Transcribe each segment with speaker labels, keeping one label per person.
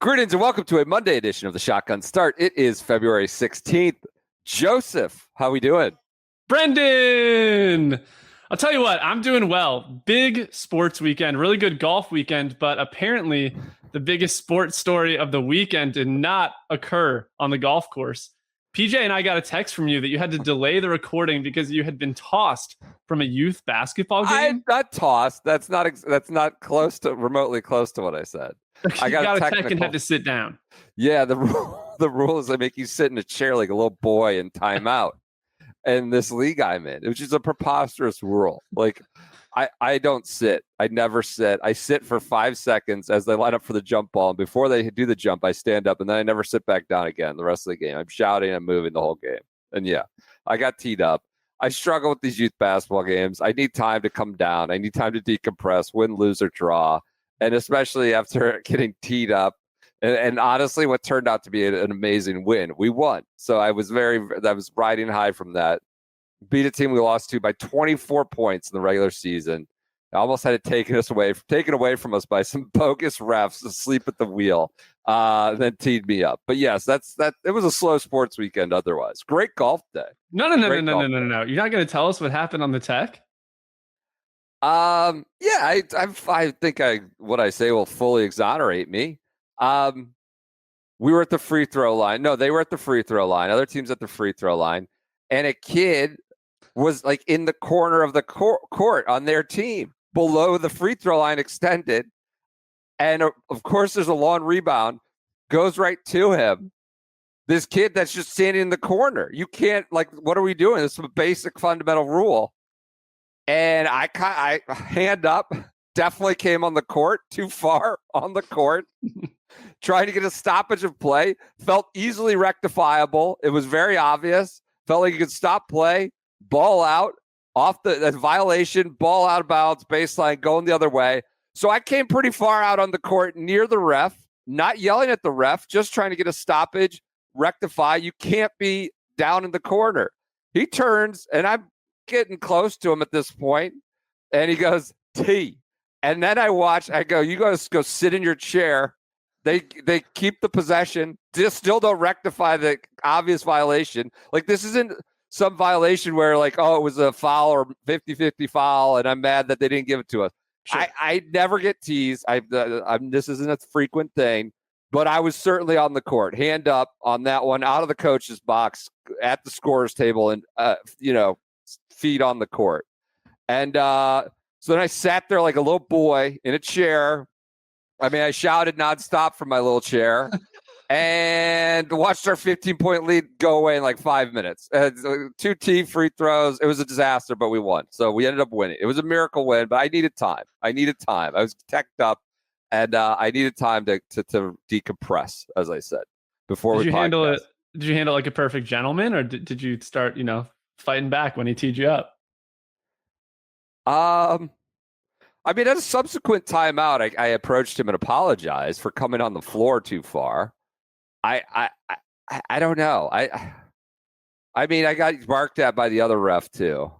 Speaker 1: Greetings and welcome to a Monday edition of the Shotgun Start. It is February 16th. Joseph, how we doing?
Speaker 2: Brendan! I'll tell you what, I'm doing well. Big sports weekend, really good golf weekend, but apparently the biggest sports story of the weekend did not occur on the golf course. PJ and I got a text from you that you had to delay the recording because you had been tossed from a youth basketball game.
Speaker 1: I'm not tossed. That's not remotely close to what I said.
Speaker 2: I got a text and had to sit down.
Speaker 1: Yeah, the rule is they make you sit in a chair like a little boy in timeout. And this league I'm in, which is a preposterous rule. Like, I don't sit. I never sit. I sit for 5 seconds as they line up for the jump ball. And before they do the jump, I stand up, and then I never sit back down again the rest of the game. I'm shouting and moving the whole game. And yeah, I got teed up. I struggle with these youth basketball games. I need time to come down. I need time to decompress, win, lose, or draw. And especially after getting teed up. And honestly, what turned out to be an amazing win. We won. So I was riding high from that. Beat a team we lost to by 24 points in the regular season. I almost had it taken away from us by some bogus refs asleep at the wheel. Then teed me up. But yes, it was a slow sports weekend otherwise. Great golf day.
Speaker 2: No. You're not going to tell us what happened on the tech?
Speaker 1: Yeah, I think what I say will fully exonerate me. We were at the free throw line. No, they were at the free throw line. Other teams at the free throw line. And a kid was like in the corner of the court on their team below the free throw line extended. And of course, there's a long rebound, goes right to him. This kid that's just standing in the corner. You can't, what are we doing? This is a basic fundamental rule. And I hand up, definitely came on the court, too far on the court, trying to get a stoppage of play, felt easily rectifiable. It was very obvious. Felt like you could stop play, ball out, off the violation, ball out of bounds, baseline, going the other way. So I came pretty far out on the court near the ref, not yelling at the ref, just trying to get a stoppage, rectify. You can't be down in the corner. He turns, and I'm getting close to him at this point, and he goes, T. And then I go, you guys go sit in your chair. They keep the possession, just still don't rectify the obvious violation. Like, this isn't some violation where it was a foul or 50-50 foul, and I'm mad that they didn't give it to us. Sure. I never get teased. This isn't a frequent thing, but I was certainly on the court, hand up on that one, out of the coach's box, at the scorer's table, and feet on the court. And so then I sat there like a little boy in a chair. I mean, I shouted nonstop from my little chair and watched our 15-point lead go away in 5 minutes. 2 tee free throws. It was a disaster, but we won. So we ended up winning. It was a miracle win, but I needed time. I was teched up, and I needed time to decompress, as I said, before we
Speaker 2: handle it. Did you handle like a perfect gentleman, or did you start, fighting back when he teed you up?
Speaker 1: I mean, at a subsequent timeout, I approached him and apologized for coming on the floor too far. I don't know. I mean, I got barked at by the other ref too.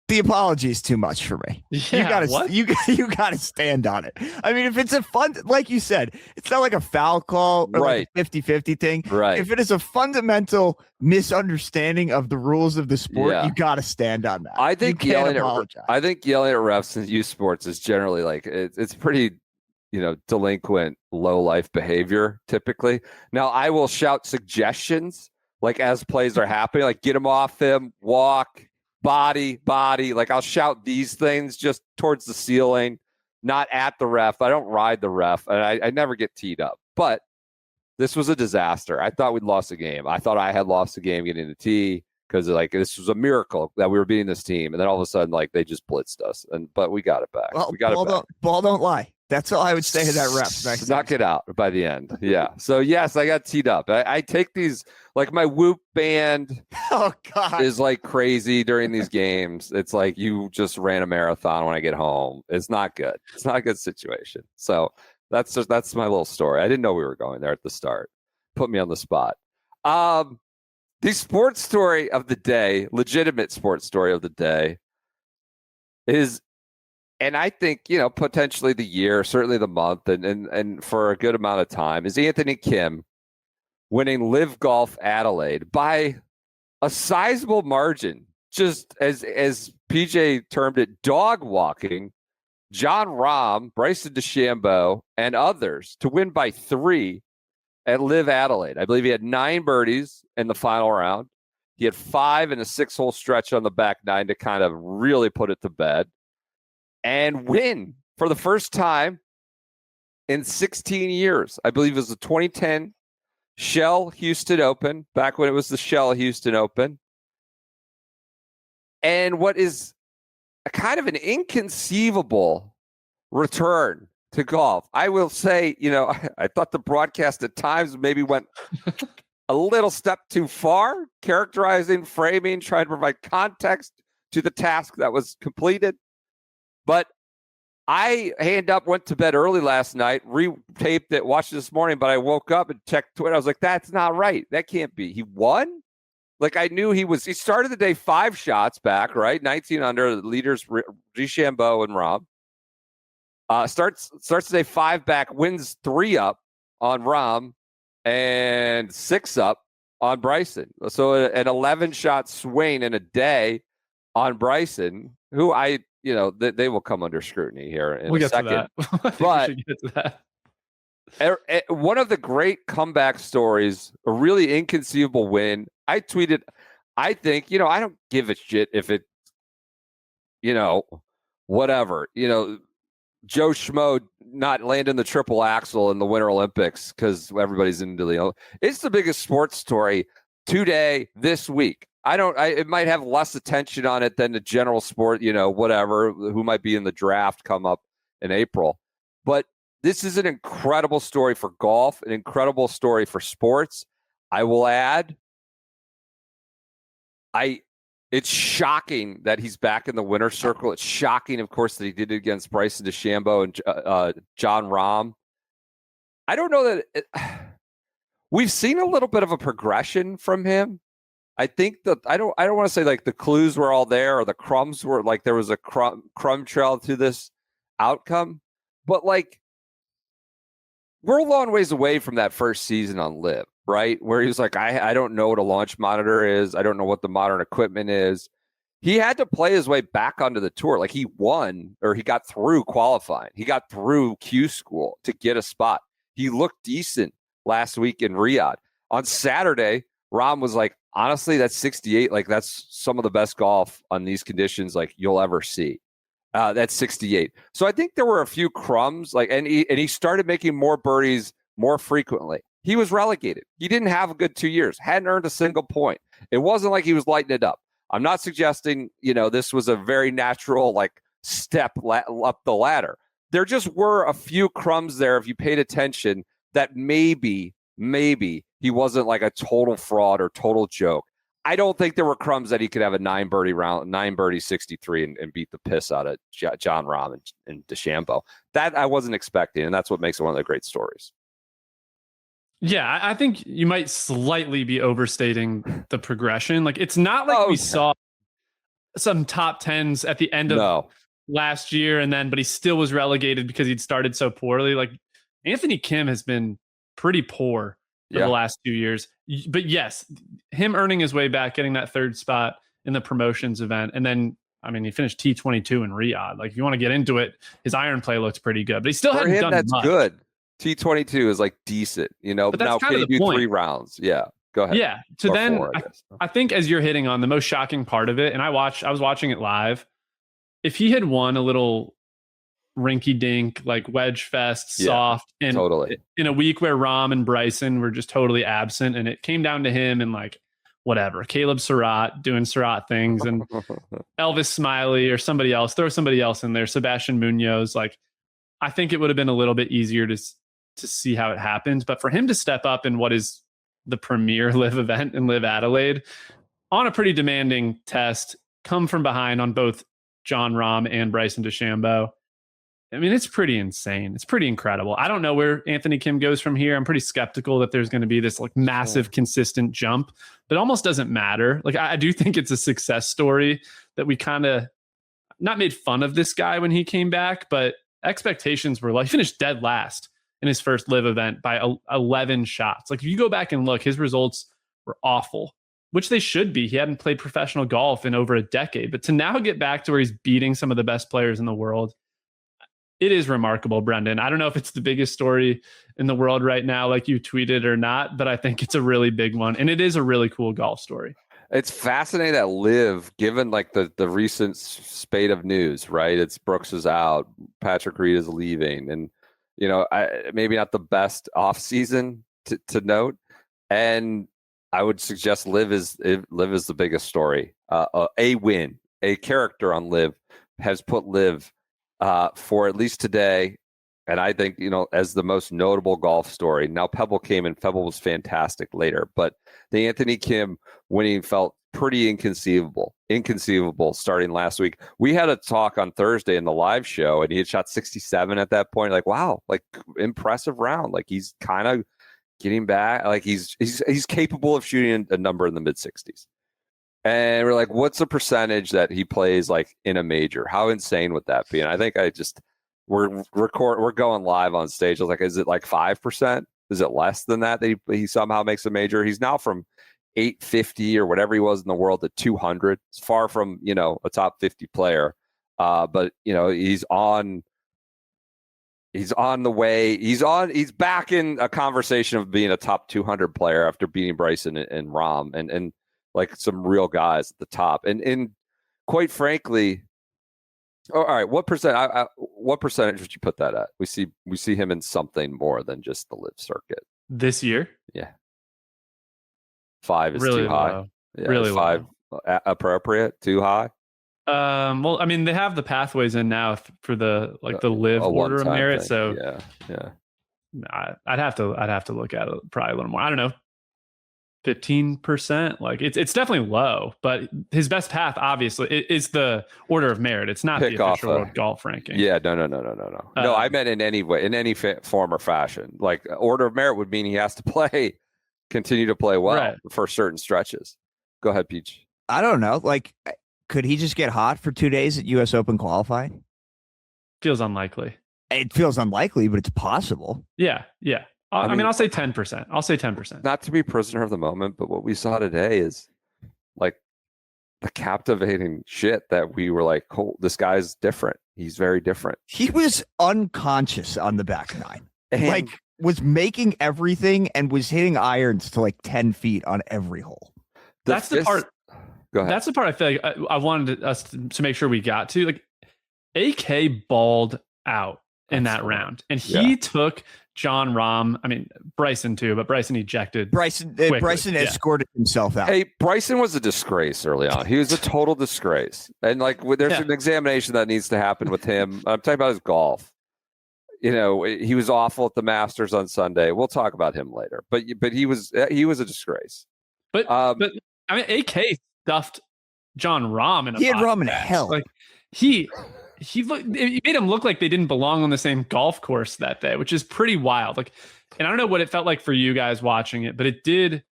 Speaker 3: The apology is too much for me.
Speaker 2: Yeah,
Speaker 3: you gotta stand on it. I mean, if it's a fun, like you said, it's not like a foul call or
Speaker 1: right.
Speaker 3: Like a 50-50 thing.
Speaker 1: Right.
Speaker 3: If it is a fundamental misunderstanding of the rules of the sport, you gotta stand on that.
Speaker 1: I think yelling at refs in youth sports is generally it's pretty, delinquent, low life behavior typically. Now I will shout suggestions as plays are happening, get him off him, walk. Body, I'll shout these things just towards the ceiling, not at the ref. I don't ride the ref, and I never get teed up. But this was a disaster. I thought we'd lost the game. I thought I had lost the game getting the tee because this was a miracle that we were beating this team, and then all of a sudden, they just blitzed us. But we got it back.
Speaker 3: Well,
Speaker 1: we got it back.
Speaker 3: Ball don't lie. That's all I would say to that ref.
Speaker 1: Knock it out by the end. Yeah. So, yes, I got teed up. I take these, my Whoop band is crazy during these games. It's like you just ran a marathon when I get home. It's not good. It's not a good situation. So that's my little story. I didn't know we were going there at the start. Put me on the spot. The sports story of the day, legitimate sports story of the day, is and I think, potentially the year, certainly the month, and for a good amount of time is Anthony Kim winning LIV Golf Adelaide by a sizable margin, just as PJ termed it, dog walking Jon Rahm, Bryson DeChambeau, and others to win by 3 at LIV Adelaide. I believe he had 9 birdies in the final round. He had 5 in a 6-hole stretch on the back 9 to kind of really put it to bed and win for the first time in 16 years. I believe it was the 2010 Shell Houston Open, back when it was the Shell Houston Open. And what is a kind of an inconceivable return to golf. I will say, I thought the broadcast at times maybe went a little step too far, characterizing, framing, trying to provide context to the task that was completed. But I went to bed early last night, retaped it, watched it this morning, but I woke up and checked Twitter. I was like, that's not right. That can't be. He won? Like, I knew he started the day 5 shots back, right? 19 under, the leaders, DeChambeau and Rahm. Starts the day 5 back, wins 3 up on Rahm and 6 up on Bryson. So an 11-shot swing in a day on Bryson, who they will come under scrutiny here in a second. But
Speaker 2: we get to that.
Speaker 1: One of the great comeback stories, a really inconceivable win. I tweeted, I think, I don't give a shit if it, whatever, Joe Schmo not landing the triple axel in the Winter Olympics because everybody's into it's the biggest sports story today, this week. It might have less attention on it than the general sport, whatever, who might be in the draft come up in April. But this is an incredible story for golf, an incredible story for sports. I will add, it's shocking that he's back in the winner's circle. It's shocking, of course, that he did it against Bryson DeChambeau and Jon Rahm. I don't know that we've seen a little bit of a progression from him. I think that I don't want to say like the clues were all there or the crumbs were like there was a crumb trail to this outcome, but like we're a long ways away from that first season on LIV, right? Where he was like, I don't know what a launch monitor is. I don't know what the modern equipment is. He had to play his way back onto the tour. Like he won or he got through qualifying. He got through Q school to get a spot. He looked decent last week in Riyadh. On Saturday, Rahm was like, honestly, that's 68. Like that's some of the best golf on these conditions like you'll ever see. That's 68. So I think there were a few crumbs, like, and he started making more birdies more frequently. He was relegated. He didn't have a good 2 years. Hadn't earned a single point. It wasn't like he was lighting it up. I'm not suggesting, this was a very natural like step up the ladder. There just were a few crumbs there if you paid attention that maybe he wasn't like a total fraud or total joke. I don't think there were crumbs that he could have a 9 birdie 63 and beat the piss out of Jon Rahm and DeChambeau. That I wasn't expecting, and that's what makes it one of the great stories.
Speaker 2: Yeah, I think you might slightly be overstating the progression. Like it's not like we saw some top 10s at the end of last year but he still was relegated because he'd started so poorly. Like Anthony Kim has been pretty poor for the last 2 years. But yes, him earning his way back, getting that 3rd spot in the promotions event. And then, he finished T22 in Riyadh. Like if you want to get into it, his iron play looks pretty good, but he still hadn't done
Speaker 1: that's
Speaker 2: much.
Speaker 1: Good. T22 is like decent, but now can you do point. 3 rounds? Yeah. Go ahead.
Speaker 2: Yeah. So then I think as you're hitting on the most shocking part of it, and I was watching it live. If he had won a little rinky dink, like wedge fest, soft, and
Speaker 1: totally
Speaker 2: in a week where Rahm and Bryson were just totally absent, and it came down to him and like whatever, Caleb Surratt doing Surratt things and Elvis Smiley or somebody else, throw somebody else in there, Sebastian Munoz. Like, I think it would have been a little bit easier to see how it happens. But for him to step up in what is the premier LIV event in LIV Adelaide on a pretty demanding test, come from behind on both Jon Rahm and Bryson DeChambeau. It's pretty insane. It's pretty incredible. I don't know where Anthony Kim goes from here. I'm pretty skeptical that there's going to be this like massive consistent jump, but it almost doesn't matter. Like I do think it's a success story that we kind of not made fun of this guy when he came back, but expectations were like, he finished dead last in his first live event by 11 shots. Like if you go back and look, his results were awful, which they should be. He hadn't played professional golf in over a decade, but to now get back to where he's beating some of the best players in the world, it is remarkable, Brendan. I don't know if it's the biggest story in the world right now, like you tweeted or not, but I think it's a really big one. And it is a really cool golf story.
Speaker 1: It's fascinating that LIV, given like the recent spate of news, right? It's Brooks is out, Patrick Reed is leaving, and maybe not the best off season to note. And I would suggest LIV is the biggest story. A win, a character on LIV has put LIV for at least today, and I think as the most notable golf story. Now Pebble came and Pebble was fantastic later, but the Anthony Kim winning felt pretty inconceivable starting last week. We had a talk on Thursday in the live show, and he had shot 67 at that point. Like, wow, like impressive round. Like he's kind of getting back. Like he's capable of shooting a number in the mid 60s. And we're like, what's the percentage that he plays like in a major? How insane would that be? And I think we're going live on stage. I was like, is it like 5%? Is it less than that he somehow makes a major? He's now from 850 or whatever he was in the world to 200. It's far from a top 50 player, but he's on the way. He's back in a conversation of being a top 200 player after beating Bryson and Rahm and like some real guys at the top. And quite frankly, all right, what percentage would you put that at? We see him in something more than just the LIV circuit
Speaker 2: This year?
Speaker 1: Yeah. 5 is
Speaker 2: really
Speaker 1: too high.
Speaker 2: Low.
Speaker 1: Yeah,
Speaker 2: really
Speaker 1: 5
Speaker 2: low.
Speaker 1: Appropriate, too high.
Speaker 2: Well, I mean, they have the pathways in now for the LIV order of merit.
Speaker 1: Thing.
Speaker 2: So
Speaker 1: yeah.
Speaker 2: I'd have to look at it probably a little more. I don't know, 15%. Like it's definitely low, but his best path obviously is the order of merit. It's not the official world golf ranking.
Speaker 1: Yeah, no. No, I meant in any way, in any form or fashion. Like order of merit would mean he has to continue to play well for certain stretches. Go ahead, Peach.
Speaker 3: I don't know. Like, could he just get hot for 2 days at U.S. Open qualifying?
Speaker 2: Feels unlikely.
Speaker 3: It feels unlikely, but it's possible.
Speaker 2: Yeah. I mean, I'll say 10%. I'll say 10%.
Speaker 1: Not to be prisoner of the moment, but what we saw today is like the captivating shit that we were like, oh, this guy's different. He's very different.
Speaker 3: He was unconscious on the back nine. And was making everything and was hitting irons to like 10 feet on every hole.
Speaker 2: That's the part.
Speaker 1: Go ahead.
Speaker 2: That's the part I feel like I wanted us to make sure we got to. Like, AK balled out in that round, and he took Jon Rahm. I mean, Bryson too, but Bryson ejected. Bryson
Speaker 3: escorted himself out.
Speaker 1: Hey, Bryson was a disgrace early on. He was a total disgrace, and like there's an examination that needs to happen with him. I'm talking about his golf. He was awful at the Masters on Sunday. We'll talk about him later, but he was a disgrace.
Speaker 2: But I mean, AK stuffed Jon Rahm in a.
Speaker 3: He had Rahm in
Speaker 2: match.
Speaker 3: Hell.
Speaker 2: Like he made him look like they didn't belong on the same golf course that day, which is pretty wild. Like, and I don't know what it felt like for you guys watching it, but it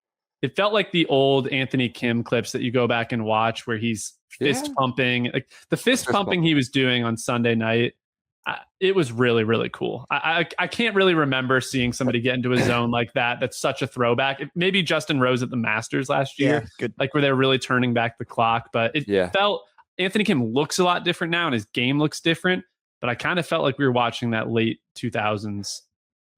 Speaker 2: felt like the old Anthony Kim clips that you go back and watch where he's fist pumping, like the fist pumping he was doing on Sunday night. It was really, really cool. I can't really remember seeing somebody get into a zone like that. That's such a throwback. Maybe Justin Rose at the Masters last year, like where they're really turning back the clock. But it felt Anthony Kim looks a lot different now, and his game looks different. But I kind of felt like we were watching that late 2000s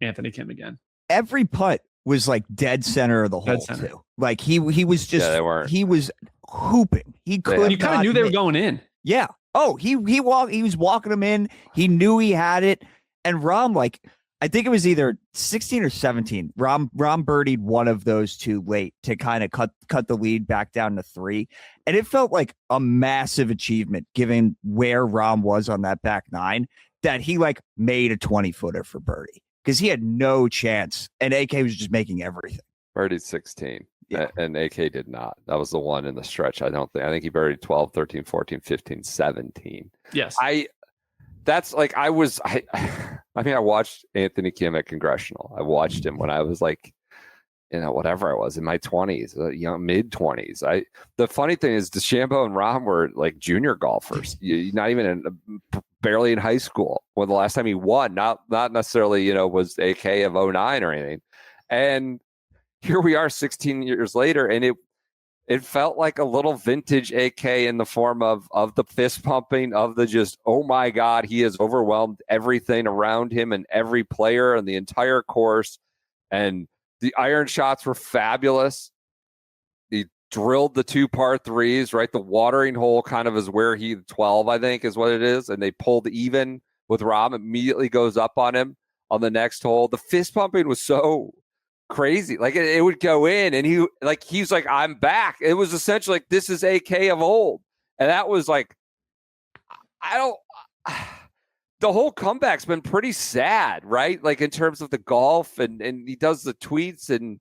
Speaker 2: Anthony Kim again.
Speaker 3: Every putt was like dead center of the hole too. Like he was just he was hooping. He could.
Speaker 2: You kind of knew they were going in.
Speaker 3: Yeah. Oh, he was walking them in. He knew he had it. And Rahm, like, I think it was either 16 or 17. Rahm birdied one of those two late to kind of cut the lead back down to 3. And it felt like a massive achievement given where Rahm was on that back nine that he like made a 20-footer for birdie because he had no chance. And AK was just making everything.
Speaker 1: Birdied 16. Yeah. And AK did not. That was the one in the stretch. I think he birdied 12, 13, 14, 15, 17.
Speaker 2: Yes.
Speaker 1: I watched Anthony Kim at Congressional. I watched him when I was like whatever I was in my 20s, mid 20s. The funny thing is DeChambeau and Rahm were like junior golfers, not even barely in high school when the last time he won, not necessarily, was AK of 09 or anything. And here we are 16 years later, and it felt like a little vintage AK in the form of the fist pumping, of the just, oh my God, he has overwhelmed everything around him and every player and the entire course. And the iron shots were fabulous. He drilled the 2 par 3s, right? The watering hole kind of is where 12, I think, is what it is. And they pulled even with Rahm, immediately goes up on him on the next hole. The fist pumping was so crazy. Like it would go in and he's like, I'm back. It was essentially like, this is AK of old. And that was like, the whole comeback's been pretty sad, right? Like in terms of the golf, and he does the tweets, and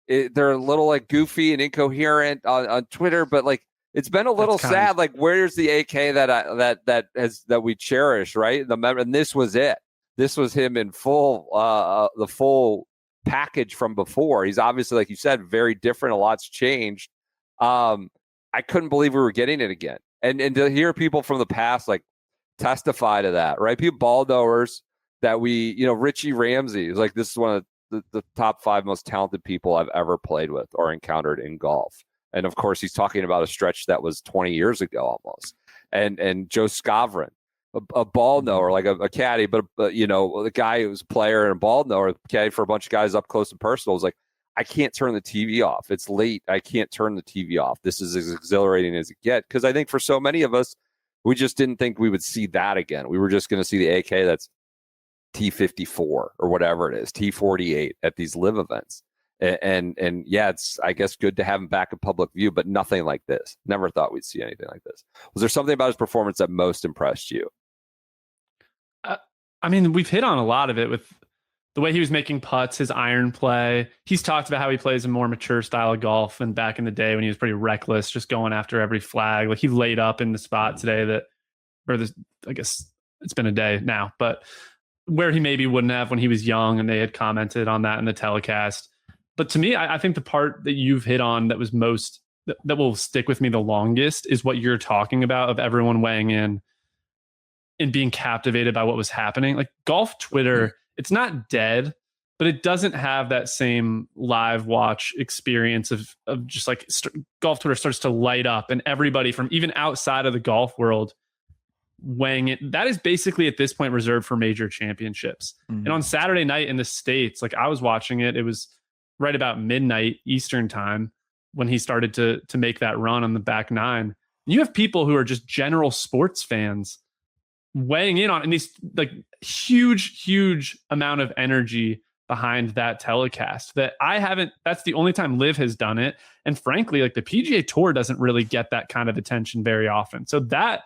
Speaker 1: they're a little like goofy and incoherent on Twitter, but like it's been a little sad. Like, where's the AK that we cherish, right? And this was it. This was him in full, the full package from before. He's obviously, like you said, very different. A lot's changed. I couldn't believe we were getting it again, and to hear people from the past like testify to that, right? People, ball knowers that Richie Ramsey is like, this is one of the top 5 most talented people I've ever played with or encountered in golf. And of course, he's talking about a stretch that was 20 years ago almost. And Joe Scavron, a ball knower, like a caddy, but the guy who was a player and a ball knower, caddy for a bunch of guys up close and personal, was like, I can't turn the TV off. It's late. I can't turn the TV off. This is as exhilarating as it gets. Because I think for so many of us, we just didn't think we would see that again. We were just going to see the AK that's T54 or whatever it is, T48 at these live events. And yeah, it's, I guess, good to have him back in public view, but nothing like this. Never thought we'd see anything like this. Was there something about his performance that most impressed you?
Speaker 2: I mean, we've hit on a lot of it with the way he was making putts, his iron play. He's talked about how he plays a more mature style of golf, and back in the day when he was pretty reckless, just going after every flag. Like, he laid up in the spot today I guess it's been a day now, but where he maybe wouldn't have when he was young, and they had commented on that in the telecast. But to me, I think the part that you've hit on that was that will stick with me the longest is what you're talking about, of everyone weighing in and being captivated by what was happening. Like, golf Twitter, it's not dead, but it doesn't have that same live watch experience of just like golf Twitter starts to light up, and everybody from even outside of the golf world weighing it. That is basically at this point reserved for major championships. Mm-hmm. And on Saturday night in the States, like, I was watching it, it was right about midnight Eastern time when he started to make that run on the back 9. You have people who are just general sports fans weighing in on, and these like huge amount of energy behind that telecast that that's the only time LIV has done it. And frankly, like, the PGA Tour doesn't really get that kind of attention very often. So that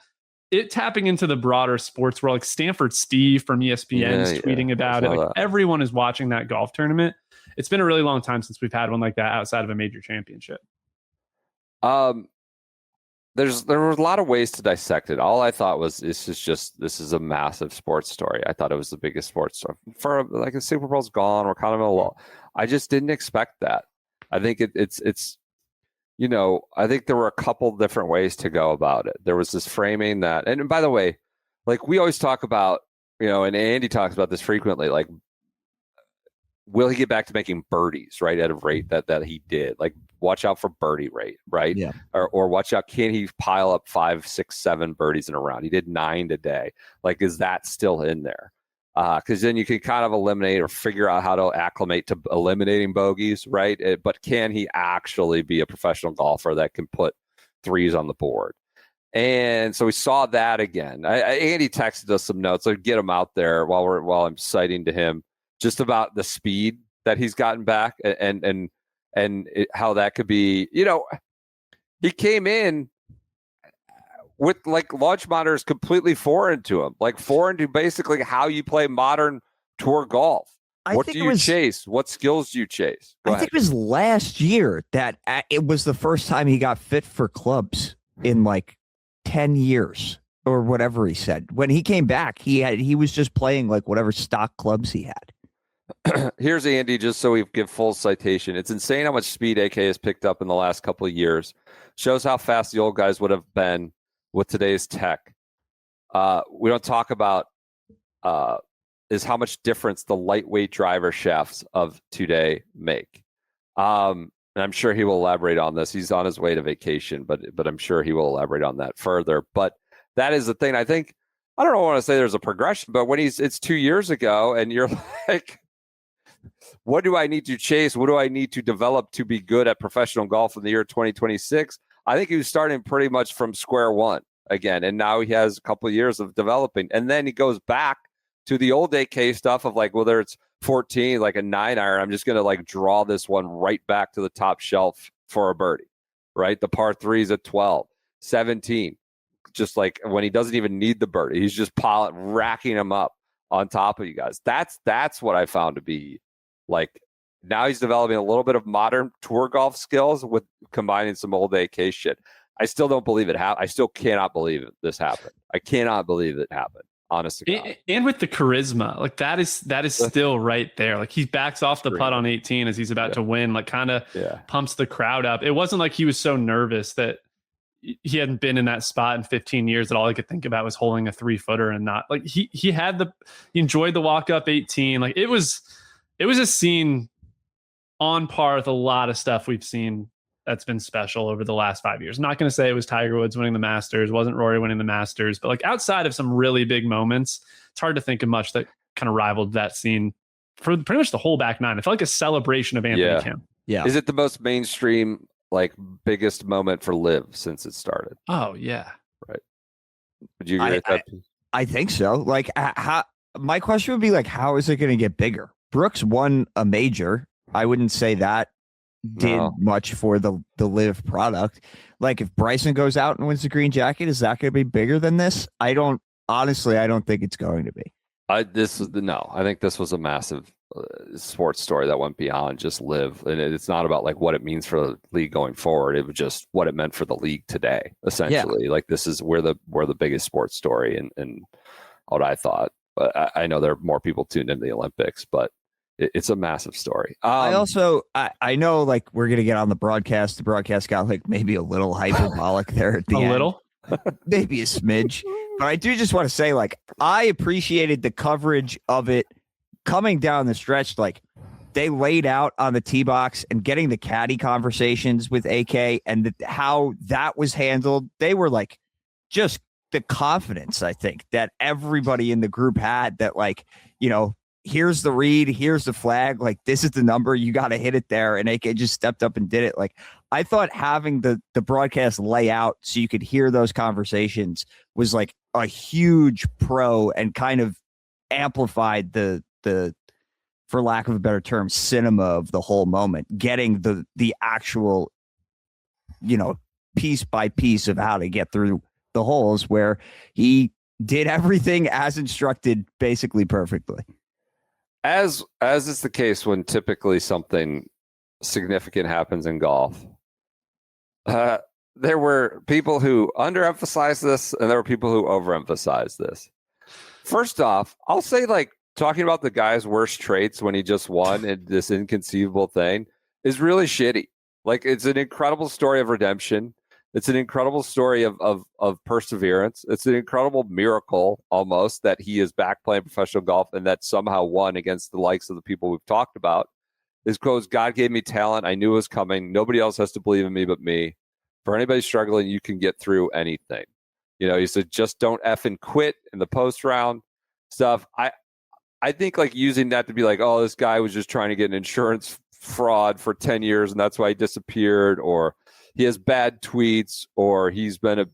Speaker 2: it tapping into the broader sports world, like Stanford Steve from ESPN is tweeting about it. Like, everyone is watching that golf tournament. It's been a really long time since we've had one like that outside of a major championship.
Speaker 1: There were a lot of ways to dissect it. All I thought was, this is a massive sports story. I thought it was the biggest sports story. For like, the Super Bowl's gone, we're kind of in a lull. I just didn't expect that. I think it's I think there were a couple different ways to go about it. There was this framing that, and by the way, like, we always talk about, and Andy talks about this frequently, like, will he get back to making birdies, right, at a rate that he did? Like, watch out for birdie rate, right?
Speaker 3: Yeah.
Speaker 1: Or watch out, can he pile up 5, 6, 7 birdies in a round? He did 9 today. Like, is that still in there? Because then you can kind of eliminate or figure out how to acclimate to eliminating bogeys, right? But can he actually be a professional golfer that can put 3s on the board? And so we saw that again. Andy texted us some notes. So get him out there while I'm citing to him just about the speed that he's gotten back and how that could be. He came in with like launch monitors completely foreign to him, like foreign to basically how you play modern tour golf. What do you chase? What skills do you chase?
Speaker 3: I think it was last year that it was the first time he got fit for clubs in like 10 years or whatever he said. When he came back, he was just playing like whatever stock clubs he had.
Speaker 1: Here's Andy, just so we give full citation. It's insane how much speed AK has picked up in the last couple of years. Shows how fast the old guys would have been with today's tech. We don't talk about is how much difference the lightweight driver shafts of today make. And I'm sure he will elaborate on this. He's on his way to vacation, but I'm sure he will elaborate on that further. But that is the thing. I think, I don't want to say there's a progression, but when it's 2 years ago and you're like, what do I need to chase? What do I need to develop to be good at professional golf in the year 2026? I think he was starting pretty much from square one again. And now he has a couple of years of developing. And then he goes back to the old AK stuff of like, whether it's 14, like a 9-iron, I'm just going to like draw this one right back to the top shelf for a birdie, right? The par threes at 12, 17, just like when he doesn't even need the birdie, he's just racking them up on top of you guys. That's what I found to be like. Now he's developing a little bit of modern tour golf skills with combining some old AK shit. I still don't believe it happened. I still cannot believe this happened. I cannot believe it happened. Honest to God.
Speaker 2: And with the charisma, like that is still right there. Like he backs off the putt on 18 as he's about to win, like kind of pumps the crowd up. It wasn't like he was so nervous that he hadn't been in that spot in 15 years that all he could think about was holding a 3-footer and not like he enjoyed the walk up 18. Like it was a scene on par with a lot of stuff we've seen that's been special over the last 5 years. I'm not going to say it was Tiger Woods winning the Masters, wasn't Rory winning the Masters, but like outside of some really big moments, it's hard to think of much that kind of rivaled that scene for pretty much the whole back nine. It felt like a celebration of Anthony Kim.
Speaker 3: Yeah.
Speaker 1: Is it the most mainstream, like biggest moment for LIV since it started?
Speaker 2: Oh yeah.
Speaker 1: Right. Would you agree with that?
Speaker 3: I think so. Like my question would be like, how is it going to get bigger? Brooks won a major. I wouldn't say that did much for the LIV product. Like if Bryson goes out and wins the green jacket, is that going to be bigger than this? I don't think it's going to be.
Speaker 1: I think this was a massive sports story that went beyond just LIV, and it's not about like what it means for the league going forward. It was just what it meant for the league today, essentially. Like this is where the biggest sports story and what I thought. But I know there are more people tuned into the Olympics, but it's a massive story.
Speaker 3: I know like we're gonna get on the broadcast. The broadcast got like maybe a little hyperbolic there at the end.
Speaker 2: Little,
Speaker 3: maybe a smidge. But I do just want to say, like, I appreciated the coverage of it coming down the stretch. Like they laid out on the tee box and getting the caddy conversations with AK and how that was handled. They were like just the confidence, I think, that everybody in the group had that, like, you know, here's the read, here's the flag, like this is the number, you got to hit it there. And AK just stepped up and did it. Like I thought having the broadcast lay out so you could hear those conversations was like a huge pro and kind of amplified the for lack of a better term, cinema of the whole moment, getting the actual, you know, piece by piece of how to get through the holes where he did everything as instructed basically perfectly.
Speaker 1: As is the case when typically something significant happens in golf, there were people who underemphasized this and there were people who overemphasized this. First off, I'll say, like, talking about the guy's worst traits when he just won and this inconceivable thing is really shitty. Like, it's an incredible story of redemption. It's an incredible story of perseverance. It's an incredible miracle almost that he is back playing professional golf and that somehow won against the likes of the people we've talked about. His quote, God gave me talent. I knew it was coming. Nobody else has to believe in me but me. For anybody struggling, you can get through anything. You know, he said, just don't effing quit in the post round stuff. I think like using that to be like, oh, this guy was just trying to get an insurance fraud for 10 years and that's why he disappeared, or he has bad tweets, or he's been,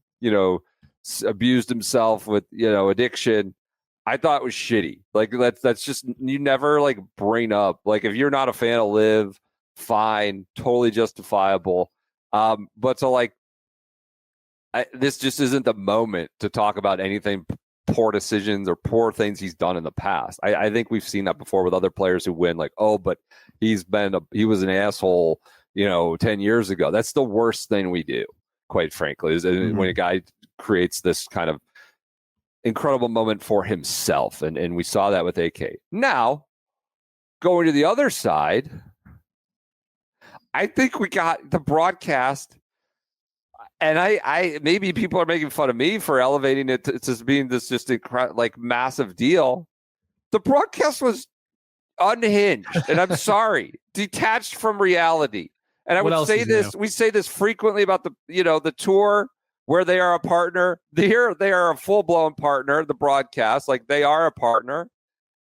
Speaker 1: abused himself with, addiction. I thought it was shitty. Like that's just, you never like bring up, like if you're not a fan of LIV, fine, totally justifiable. But to like, this just isn't the moment to talk about anything poor decisions or poor things he's done in the past. I think we've seen that before with other players who win, like, oh, but he was an asshole, 10 years ago. That's the worst thing we do, quite frankly, is when a guy creates this kind of incredible moment for himself. And we saw that with AK. Now, going to the other side, I think we got the broadcast, and I maybe people are making fun of me for elevating it to just being this just like massive deal. The broadcast was unhinged, and I'm sorry, detached from reality. And I would say this, we say this frequently about the tour where they are a partner. Here they are a full-blown partner, the broadcast, like they are a partner.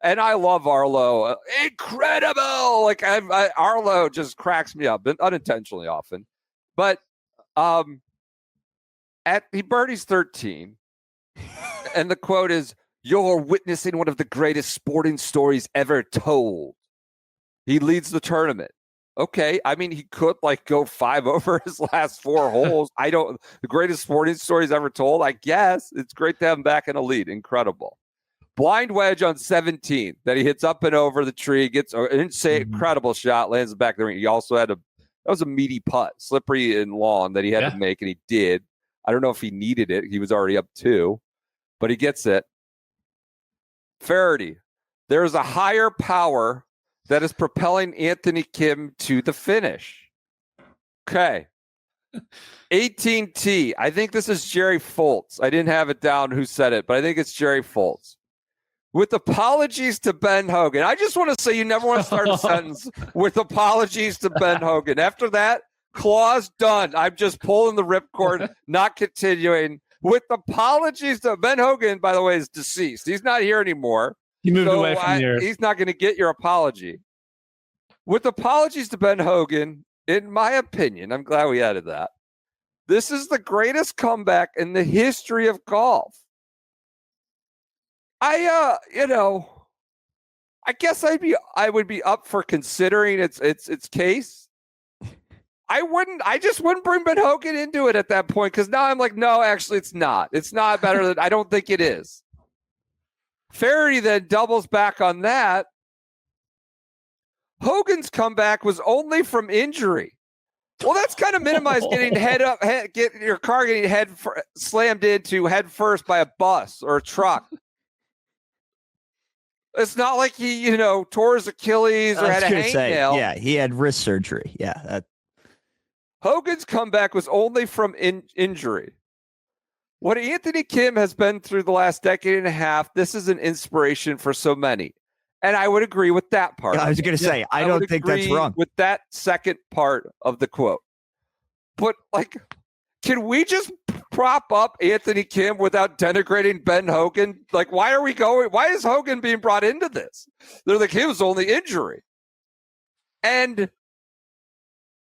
Speaker 1: And I love Arlo. Incredible. Like Arlo just cracks me up, unintentionally often. But he birdies 13. And the quote is, "You're witnessing one of the greatest sporting stories ever told." He leads the tournament. Okay. I mean, he could go 5 over his last 4 holes. The greatest sporting stories ever told. I guess it's great to have him back in a lead. Incredible. Blind wedge on 17 that he hits up and over the tree, gets an incredible shot, lands the back of the ring. He also had that was a meaty putt, slippery and long that he had to make, and he did. I don't know if he needed it. He was already up 2, but he gets it. Faraday, there is a higher power that is propelling Anthony Kim to the finish. Okay. 18T. I think this is Jerry Foltz. I didn't have it down who said it, but I think it's Jerry Foltz. With apologies to Ben Hogan. I just want to say you never want to start a sentence with apologies to Ben Hogan. After that, clause done. I'm just pulling the ripcord, not continuing. With apologies to Ben Hogan, by the way, is deceased. He's not here anymore.
Speaker 2: He moved away from the earth.
Speaker 1: He's not going to get your apology. With apologies to Ben Hogan, in my opinion, I'm glad we added that. This is the greatest comeback in the history of golf. I guess I would be up for considering its case. I just wouldn't bring Ben Hogan into it at that point, because now I'm like, no, actually it's not. It's not better than I don't think it is. Faraday then doubles back on that. Hogan's comeback was only from injury. Well, that's kind of minimized getting get your car getting slammed into head first by a bus or a truck. It's not like he, tore his Achilles or had a hangnail.
Speaker 3: Yeah, he had wrist surgery. Yeah.
Speaker 1: Hogan's comeback was only from injury. What Anthony Kim has been through the last decade and a half, this is an inspiration for so many. And I would agree with that part.
Speaker 3: I was going to say, I don't think that's wrong.
Speaker 1: With that second part of the quote. But, can we just prop up Anthony Kim without denigrating Ben Hogan? Why is Hogan being brought into this? They're like, he was only injury. And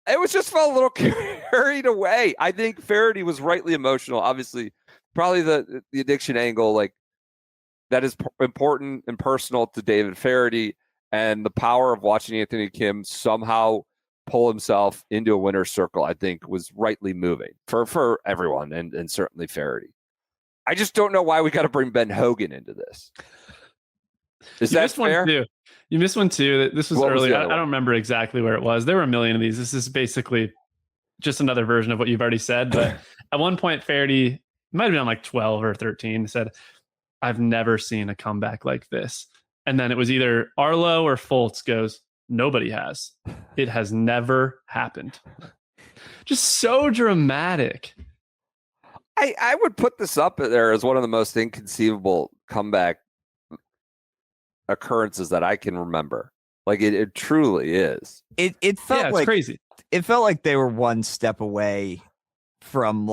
Speaker 1: it was just felt a little carried away. I think Faraday was rightly emotional. Obviously, probably the addiction angle, that is important and personal to David Faraday, and the power of watching Anthony Kim somehow pull himself into a winner's circle, I think, was rightly moving for everyone, and certainly Faraday. I just don't know why we got to bring Ben Hogan into this. Is that fair?
Speaker 2: You missed one too. This was earlier. I don't remember exactly where it was. There were a million of these. This is basically just another version of what you've already said. But at one point, Faraday might have been on 12 or 13, said, "I've never seen a comeback like this." And then it was either Arlo or Foltz goes, "Nobody has. It has never happened." Just so dramatic.
Speaker 1: I would put this up there as one of the most inconceivable comeback occurrences that I can remember. It truly is.
Speaker 3: It felt
Speaker 2: it's crazy.
Speaker 3: It felt like they were one step away from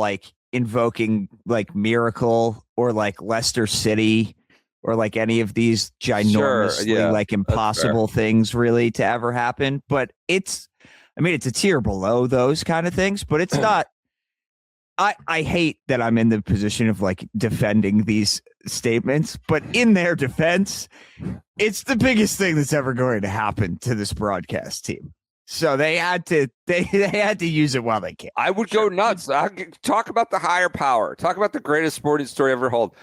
Speaker 3: invoking Miracle or Leicester City or any of these ginormously impossible things really to ever happen. But it's a tier below those kind of things, but it's not. I hate that I'm in the position of defending these statements, but in their defense, it's the biggest thing that's ever going to happen to this broadcast team. So they had to use it while they can.
Speaker 1: I would go nuts. Talk about the higher power. Talk about the greatest sporting story ever told.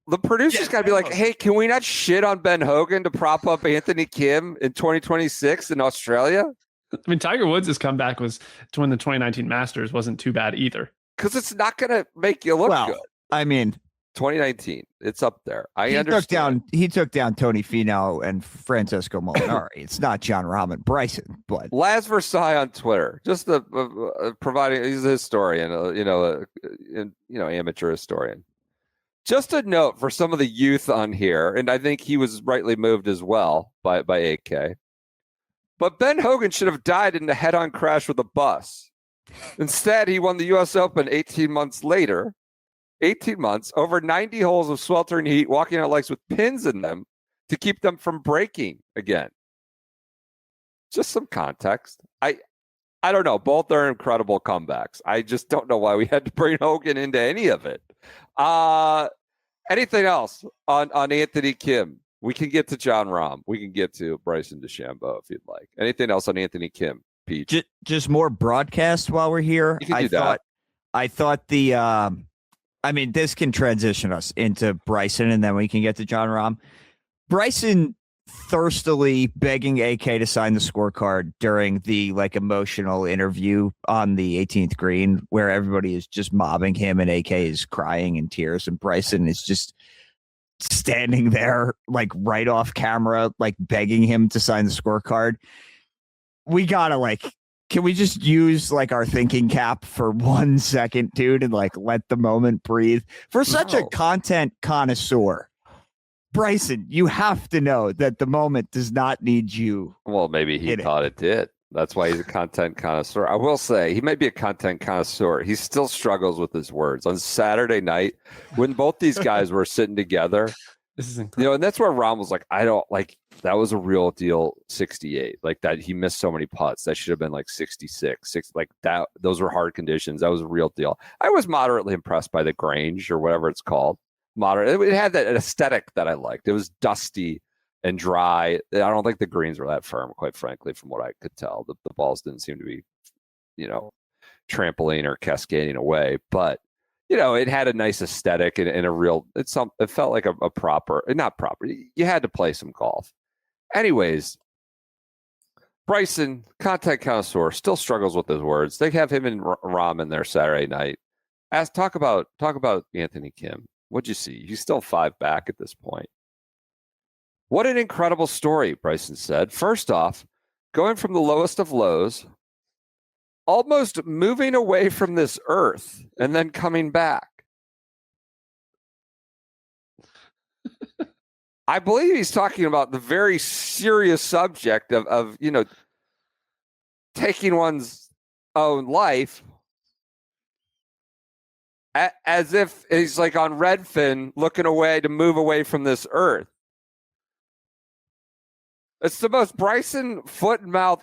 Speaker 1: The producers got to be like, hey, can we not shit on Ben Hogan to prop up Anthony Kim in 2026 in Australia?
Speaker 2: I mean, Tiger Woods' comeback was to win the 2019 Masters wasn't too bad either.
Speaker 1: Because it's not going to make you look good.
Speaker 3: I mean,
Speaker 1: 2019. It's up there. I
Speaker 3: He
Speaker 1: understand.
Speaker 3: took down Tony Finau and Francesco Molinari. It's not John Rahm and Bryson, but
Speaker 1: Laz Versailles on Twitter, just providing. He's a historian, amateur historian. Just a note for some of the youth on here, and I think he was rightly moved as well by AK. But Ben Hogan should have died in a head-on crash with a bus. Instead, he won the U.S. Open 18 months later. 18 months, over 90 holes of sweltering heat, walking out legs with pins in them to keep them from breaking again. Just some context. I don't know. Both are incredible comebacks. I just don't know why we had to bring Hogan into any of it. Anything else on Anthony Kim? We can get to John Rahm. We can get to Bryson DeChambeau if you'd like. Anything else on Anthony Kim, Pete?
Speaker 3: Just more broadcast while we're here.
Speaker 1: You can do that.
Speaker 3: I thought this can transition us into Bryson, and then we can get to John Rahm. Bryson thirstily begging AK to sign the scorecard during the emotional interview on the 18th green, where everybody is just mobbing him and AK is crying in tears, and Bryson is just standing there right off camera, begging him to sign the scorecard. We gotta can we just use our thinking cap for 1 second, dude, and let the moment breathe? For such a content connoisseur, Bryson, you have to know that the moment does not need you.
Speaker 1: Well, maybe he thought it did. That's why he's a content connoisseur. I will say he might be a content connoisseur. He still struggles with his words. On Saturday night, when both these guys were sitting together,
Speaker 2: This is incredible.
Speaker 1: and that's where Rahm was like, I don't that was a real deal 68. That he missed so many putts. That should have been 66. That those were hard conditions. That was a real deal. I was moderately impressed by the Grange or whatever it's called. Moderate. It had that aesthetic that I liked. It was dusty and dry. I don't think the greens were that firm, quite frankly, from what I could tell. The balls didn't seem to be, trampoline or cascading away, but it had a nice aesthetic and a real. It felt like a proper, not proper. You had to play some golf. Anyways, Bryson, content connoisseur, still struggles with his words. They have him and Rahm in there Saturday night. Talk about Anthony Kim. What'd you see? He's still 5 back at this point. What an incredible story, Bryson said. First off, going from the lowest of lows, almost moving away from this earth, and then coming back. I believe he's talking about the very serious subject of taking one's own life, as if he's on Redfin looking away to move away from this earth. It's the most Bryson foot and mouth,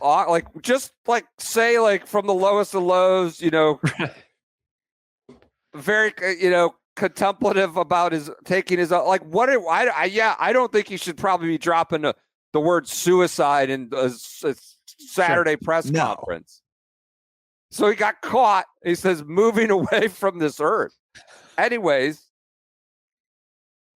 Speaker 1: say from the lowest of lows, very, contemplative about his taking his own, I don't think he should probably be dropping the word suicide in a Saturday press conference. So he got caught. He says, moving away from this earth. Anyways,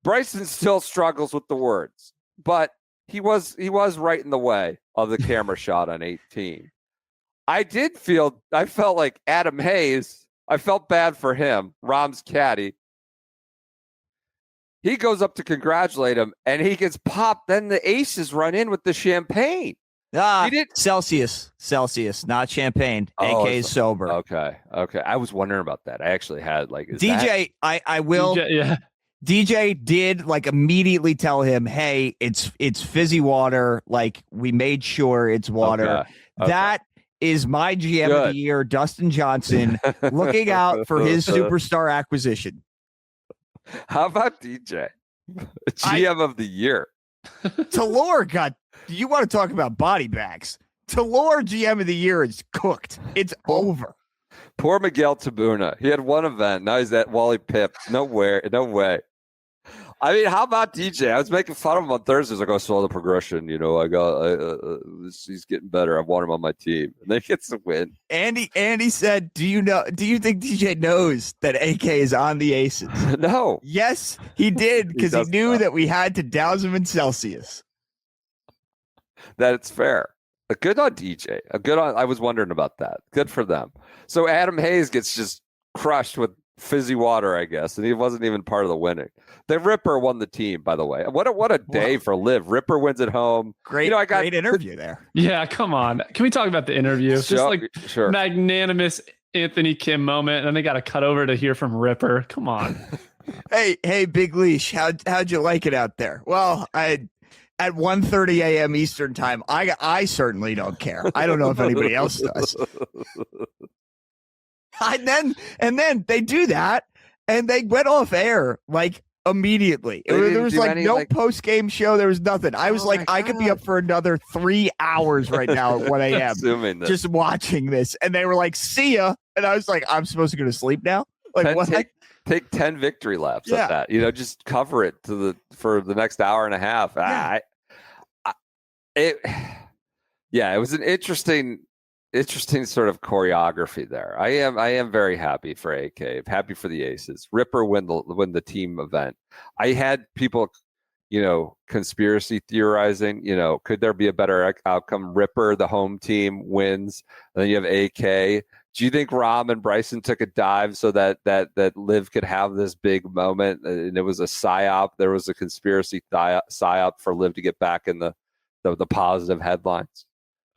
Speaker 1: Bryson still struggles with the words, but he was right in the way of the camera shot on 18. I felt like Adam Hayes. I felt bad for him, Rahm's caddy. He goes up to congratulate him, and he gets popped. Then the aces run in with the champagne.
Speaker 3: Celsius, not champagne. AK is sober.
Speaker 1: Okay. I was wondering about that. I actually had
Speaker 3: DJ. I will.
Speaker 2: DJ, yeah.
Speaker 3: DJ did immediately tell him, hey, it's fizzy water. We made sure it's water.
Speaker 1: Okay.
Speaker 3: That is my GM of the year, Dustin Johnson, looking out for his superstar acquisition.
Speaker 1: How about DJ? GM of the year.
Speaker 3: Talor got. You want to talk about body bags? Talor GM of the year is cooked. It's over.
Speaker 1: Poor Miguel Tabuna. He had one event. Now he's at Wally Pip. No way. I mean, how about DJ? I was making fun of him on Thursdays. I saw the progression. He's getting better. I want him on my team. And then he gets the win.
Speaker 3: Andy said, do you think DJ knows that AK is on the aces?
Speaker 1: No.
Speaker 3: Yes, he did, because he knew that we had to douse him in Celsius.
Speaker 1: That it's fair. Good on DJ. I was wondering about that. Good for them. So Adam Hayes gets just crushed with fizzy water, I guess, and he wasn't even part of the winning. The Ripper won the team, by the way. What a day for Liv. Ripper wins at home.
Speaker 3: Great,
Speaker 1: I got
Speaker 3: great interview there.
Speaker 2: Yeah, come on. Can we talk about the interview?
Speaker 1: Sure.
Speaker 2: Magnanimous Anthony Kim moment, and then they got to cut over to hear from Ripper. Come on.
Speaker 3: Hey, Big Leash, how'd you like it out there? Well, at 1:30 a.m. Eastern time, I certainly don't care. I don't know if anybody else does. And then they do that, and they went off air like immediately. There was like no post game show. There was nothing. I was like, I could be up for another 3 hours right now at 1 a.m. just watching this. And they were like, "See ya," and I was like, "I'm supposed to go to sleep now." Like what?
Speaker 1: Take 10 victory laps at that. Just cover it for the next hour and a half.
Speaker 3: Yeah.
Speaker 1: It was an interesting sort of choreography there. I am very happy for AK, happy for the Aces. Ripper win the team event. I had people, conspiracy theorizing, could there be a better outcome? Ripper, the home team, wins, and then you have AK. Do you think Rahm and Bryson took a dive so that Liv could have this big moment, and it was a psyop? There was a conspiracy psyop for Liv to get back in the positive headlines.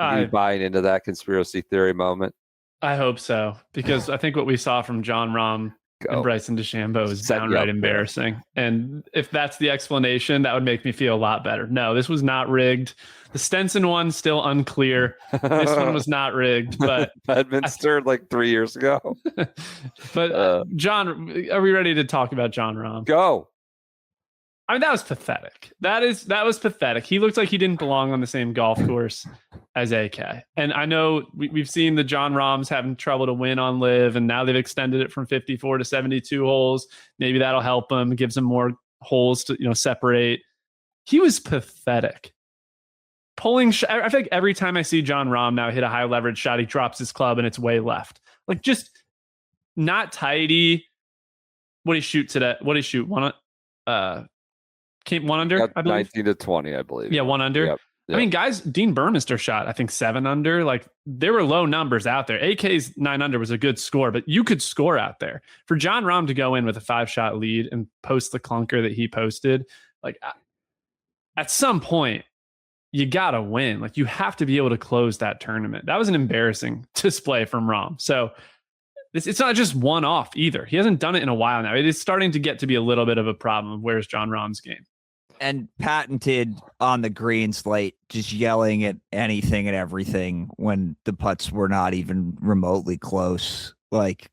Speaker 1: Are you buying into that conspiracy theory moment?
Speaker 2: I hope so, because I think what we saw from Jon Rahm and Bryson DeChambeau is downright embarrassing. And if that's the explanation, that would make me feel a lot better. No, this was not rigged. The Stenson one still unclear. This one was not rigged, but
Speaker 1: Bedminster like 3 years ago.
Speaker 2: But John, are we ready to talk about Jon Rahm?
Speaker 1: Go.
Speaker 2: I mean, that was pathetic. That was pathetic. He looked like he didn't belong on the same golf course as AK. And I know we've seen the Jon Rahms having trouble to win on LIV, and now they've extended it from 54 to 72 holes. Maybe that'll help him, gives him more holes to separate. He was pathetic. I feel like every time I see Jon Rahm now hit a high leverage shot, he drops his club and it's way left. Like, just not tidy. What did he shoot today? What did he shoot? Came 1 under, I believe.
Speaker 1: 19 to 20, I believe.
Speaker 2: Yeah, 1 under.
Speaker 1: Yep.
Speaker 2: I mean, guys, Dean Burmester shot, I think 7 under. Like, there were low numbers out there. AK's 9 under was a good score, but you could score out there. For Jon Rahm to go in with a 5-shot lead and post the clunker that he posted, like, at some point, you got to win. Like, you have to be able to close that tournament. That was an embarrassing display from Rahm. So it's not just one-off either. He hasn't done it in a while now. It is starting to get to be a little bit of a problem. Where's Jon Rahm's game?
Speaker 3: And patented on the green slate, just yelling at anything and everything when the putts were not even remotely close. Like,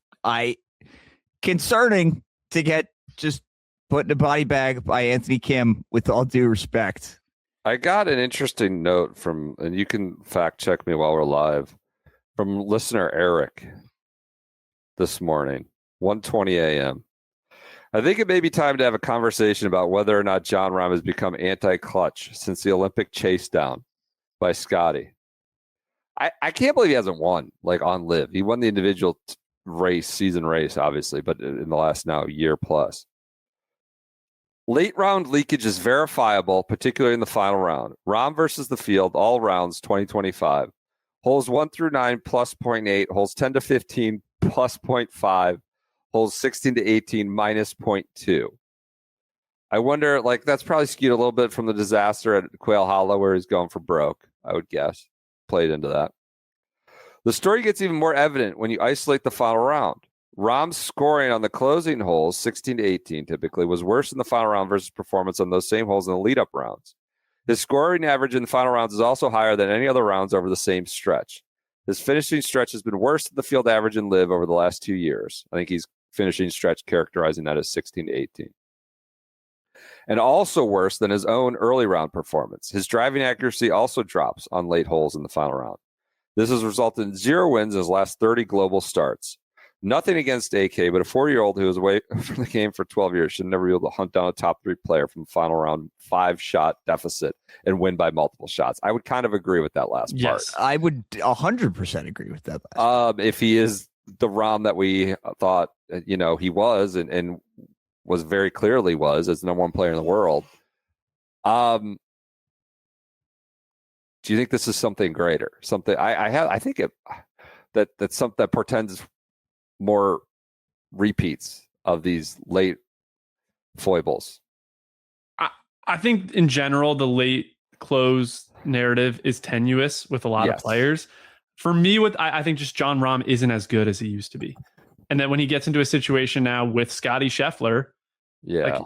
Speaker 3: concerning to get just put in a body bag by Anthony Kim, with all due respect.
Speaker 1: I got an interesting note and you can fact check me while we're live, from listener Eric this morning, 1:20 a.m. I think it may be time to have a conversation about whether or not Jon Rahm has become anti-clutch since the Olympic chase down by Scotty. I can't believe he hasn't won on LIV. He won the individual season race, obviously, but in the last now year plus. Late round leakage is verifiable, particularly in the final round. Rahm versus the field, all rounds 2025. Holes 1 through 9 plus 0.8, holes 10 to 15 plus 0.5. Holes 16 to 18 minus 0.2. I wonder, that's probably skewed a little bit from the disaster at Quail Hollow where he's going for broke, I would guess. Played into that. The story gets even more evident when you isolate the final round. Rahm's scoring on the closing holes, 16 to 18 typically, was worse in the final round versus performance on those same holes in the lead-up rounds. His scoring average in the final rounds is also higher than any other rounds over the same stretch. His finishing stretch has been worse than the field average in LIV over the last 2 years. I think he's finishing stretch characterizing that as 16 to 18. And also worse than his own early round performance. His driving accuracy also drops on late holes in the final round. This has resulted in 0 wins in his last 30 global starts. Nothing against AK, but a 4-year-old who was away from the game for 12 years should never be able to hunt down a top 3 player from the final round 5-shot deficit and win by multiple shots. I would kind of agree with that last part.
Speaker 3: I would 100% agree with that.
Speaker 1: If he is the Rahm that we thought, he was and was very clearly was as the number 1 player in the world. Do you think this is something greater? Something I think that's something that portends more repeats of these late foibles.
Speaker 2: I think in general, the late close narrative is tenuous with a lot of players. For me, I think just Jon Rahm isn't as good as he used to be. And then when he gets into a situation now with Scotty Scheffler, like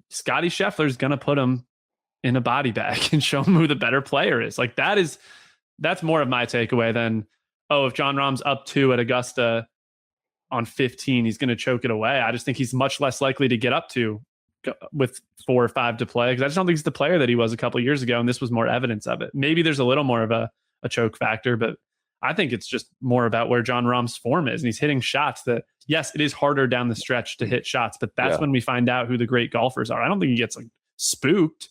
Speaker 2: Scotty Scheffler is going to put him in a body bag and show him who the better player is. Like that's more of my takeaway than, if Jon Rahm's up 2 at Augusta on 15, he's going to choke it away. I just think he's much less likely to get up 2 with 4 or 5 to play, because I just don't think he's the player that he was a couple of years ago, and this was more evidence of it. Maybe there's a little more of a choke factor, but I think it's just more about where Jon Rahm's form is, and he's hitting shots that, yes, it is harder down the stretch to hit shots, but that's when we find out who the great golfers are. I don't think he gets like spooked.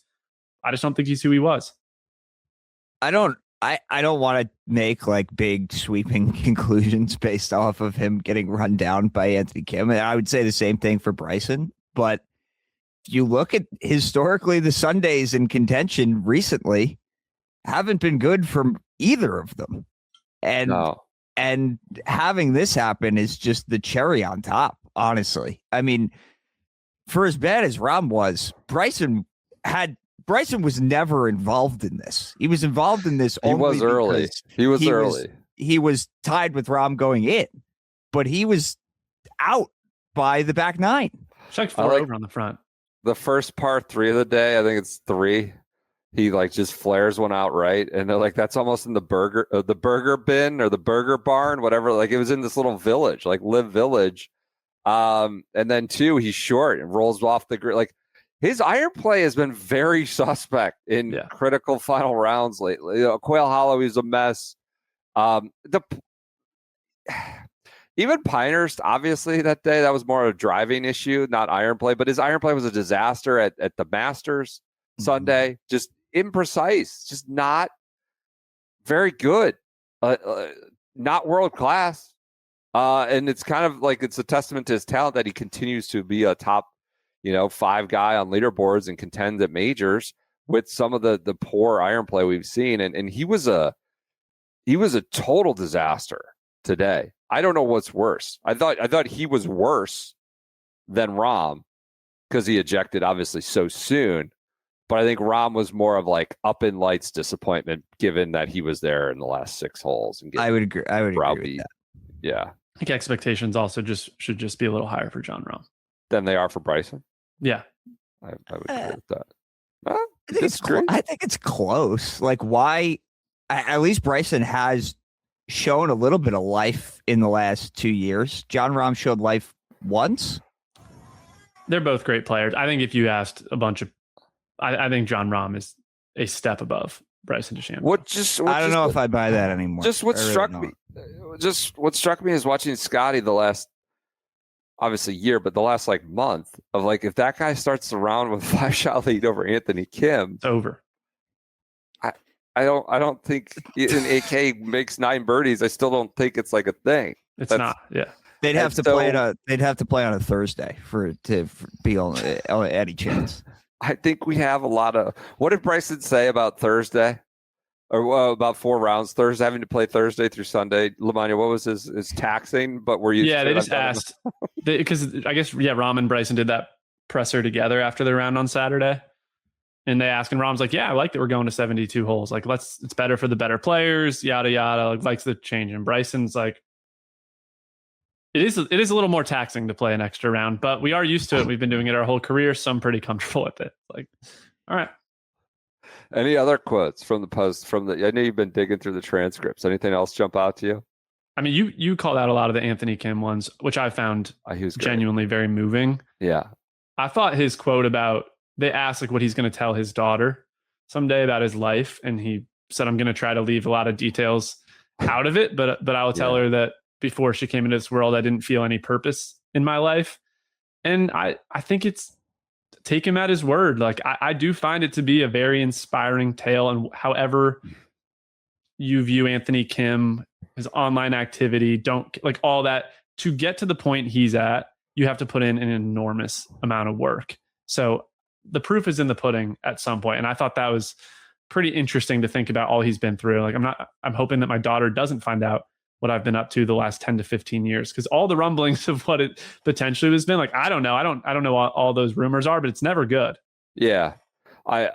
Speaker 2: I just don't think he's who he was.
Speaker 3: I don't want to make like big sweeping conclusions based off of him getting run down by Anthony Kim. And I would say the same thing for Bryson, but if you look at historically, the Sundays in contention recently haven't been good from either of them. And having this happen is just the cherry on top, honestly. I mean, for as bad as Rahm was, Bryson was never involved in this. He was involved in this only
Speaker 1: was early. He was early.
Speaker 3: He was tied with Rahm going in, but he was out by the back 9.
Speaker 2: It's like 4 over on the front.
Speaker 1: The first par 3 of the day, I think it's 3. He like just flares one out right, and they're like, that's almost in the burger bin or the burger barn, whatever. Like it was in this little village, like LIV Village. And then 2, he's short and rolls off the grid. Like his iron play has been very suspect in critical final rounds lately. Quail Hollow, he's a mess. Even Pinehurst, obviously, that day, that was more of a driving issue, not iron play. But his iron play was a disaster at the Masters Sunday. Just imprecise, just not very good, not world class. And it's kind of like it's a testament to his talent that he continues to be a top, 5 guy on leaderboards and contend at majors with some of the poor iron play we've seen. And he was a total disaster today. I don't know what's worse. I thought he was worse than Rahm because he ejected obviously so soon. But I think Rahm was more of like up in lights disappointment, given that he was there in the last 6 holes. And
Speaker 3: I would agree. I would agree with that.
Speaker 1: Yeah,
Speaker 2: I think expectations also should be a little higher for Jon Rahm
Speaker 1: than they are for Bryson.
Speaker 2: Yeah,
Speaker 1: I would agree with that.
Speaker 3: I think it's close. Like why? At least Bryson has shown a little bit of life in the last 2 years. Jon Rahm showed life once.
Speaker 2: They're both great players. I think if you asked a bunch of, I think Jon Rahm is a step above Bryson DeChambeau.
Speaker 3: I don't know if I buy that anymore.
Speaker 1: Just what struck me is watching Scotty the last, obviously year, but the last like month of like, if that guy starts the round with 5-shot lead over Anthony Kim,
Speaker 2: it's over.
Speaker 1: I don't think an AK makes 9 birdies. I still don't think it's like a thing.
Speaker 2: It's not. Yeah.
Speaker 3: They'd have to play on a Thursday for it to be on any chance.
Speaker 1: I think we have a lot of. What did Bryson say about Thursday, or about 4 rounds Thursday, having to play Thursday through Sunday? Lamagna, what was his taxing? But were you?
Speaker 2: Yeah, they just asked because I guess Rahm and Bryson did that presser together after the round on Saturday. And they ask, and Rahm's like, yeah, I like that we're going to 72 holes. Like, it's better for the better players, yada, yada. Like, likes the change. And Bryson's like, it is a little more taxing to play an extra round, but we are used to it. We've been doing it our whole career, so I'm pretty comfortable with it. Like, all right.
Speaker 1: Any other quotes from the post? I know you've been digging through the transcripts. Anything else jump out to you?
Speaker 2: I mean, you called out a lot of the Anthony Kim ones, which I found genuinely very moving.
Speaker 1: Yeah.
Speaker 2: I thought his quote about, they asked like what he's going to tell his daughter someday about his life. And he said, I'm going to try to leave a lot of details out of it, but I will tell her that before she came into this world, I didn't feel any purpose in my life. And I think it's, take him at his word. Like I do find it to be a very inspiring tale. And however you view Anthony Kim, his online activity, don't like all that, to get to the point he's at, you have to put in an enormous amount of work. So the proof is in the pudding at some point. And I thought that was pretty interesting to think about all he's been through. Like I'm hoping that my daughter doesn't find out what I've been up to the last 10 to 15 years. Because all the rumblings of what it potentially has been, like, I don't know. I don't know what all those rumors are, but it's never good.
Speaker 1: Yeah. I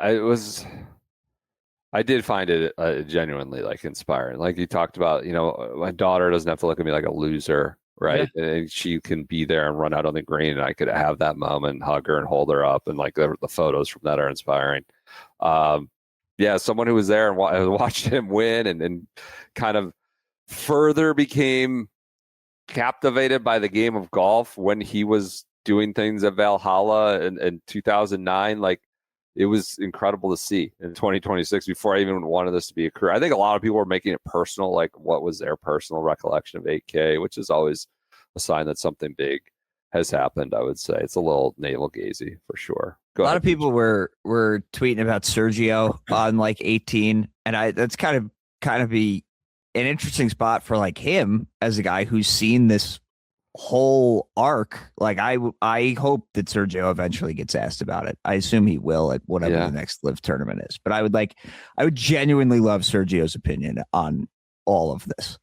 Speaker 1: did find it genuinely like inspiring. Like you talked about, my daughter doesn't have to look at me like a loser, right? Yeah. And she can be there and run out on the green, and I could have that moment, hug her and hold her up, and like the photos from that are inspiring. Yeah, someone who was there and watched him win and kind of further became captivated by the game of golf when he was doing things at Valhalla in 2009. Like, it was incredible to see in 2026 before I even wanted this to be a career. I think a lot of people were making it personal, like what was their personal recollection of 8K, which is always a sign that something big has happened. I would say it's a little navel-gazy for sure.
Speaker 3: A lot of people were tweeting about Sergio on like 18, and that's kind of be an interesting spot for like him as a guy who's seen this whole arc. Like I hope that Sergio eventually gets asked about it. I assume he will at whatever the next LIV tournament is. But I would genuinely love Sergio's opinion on all of this.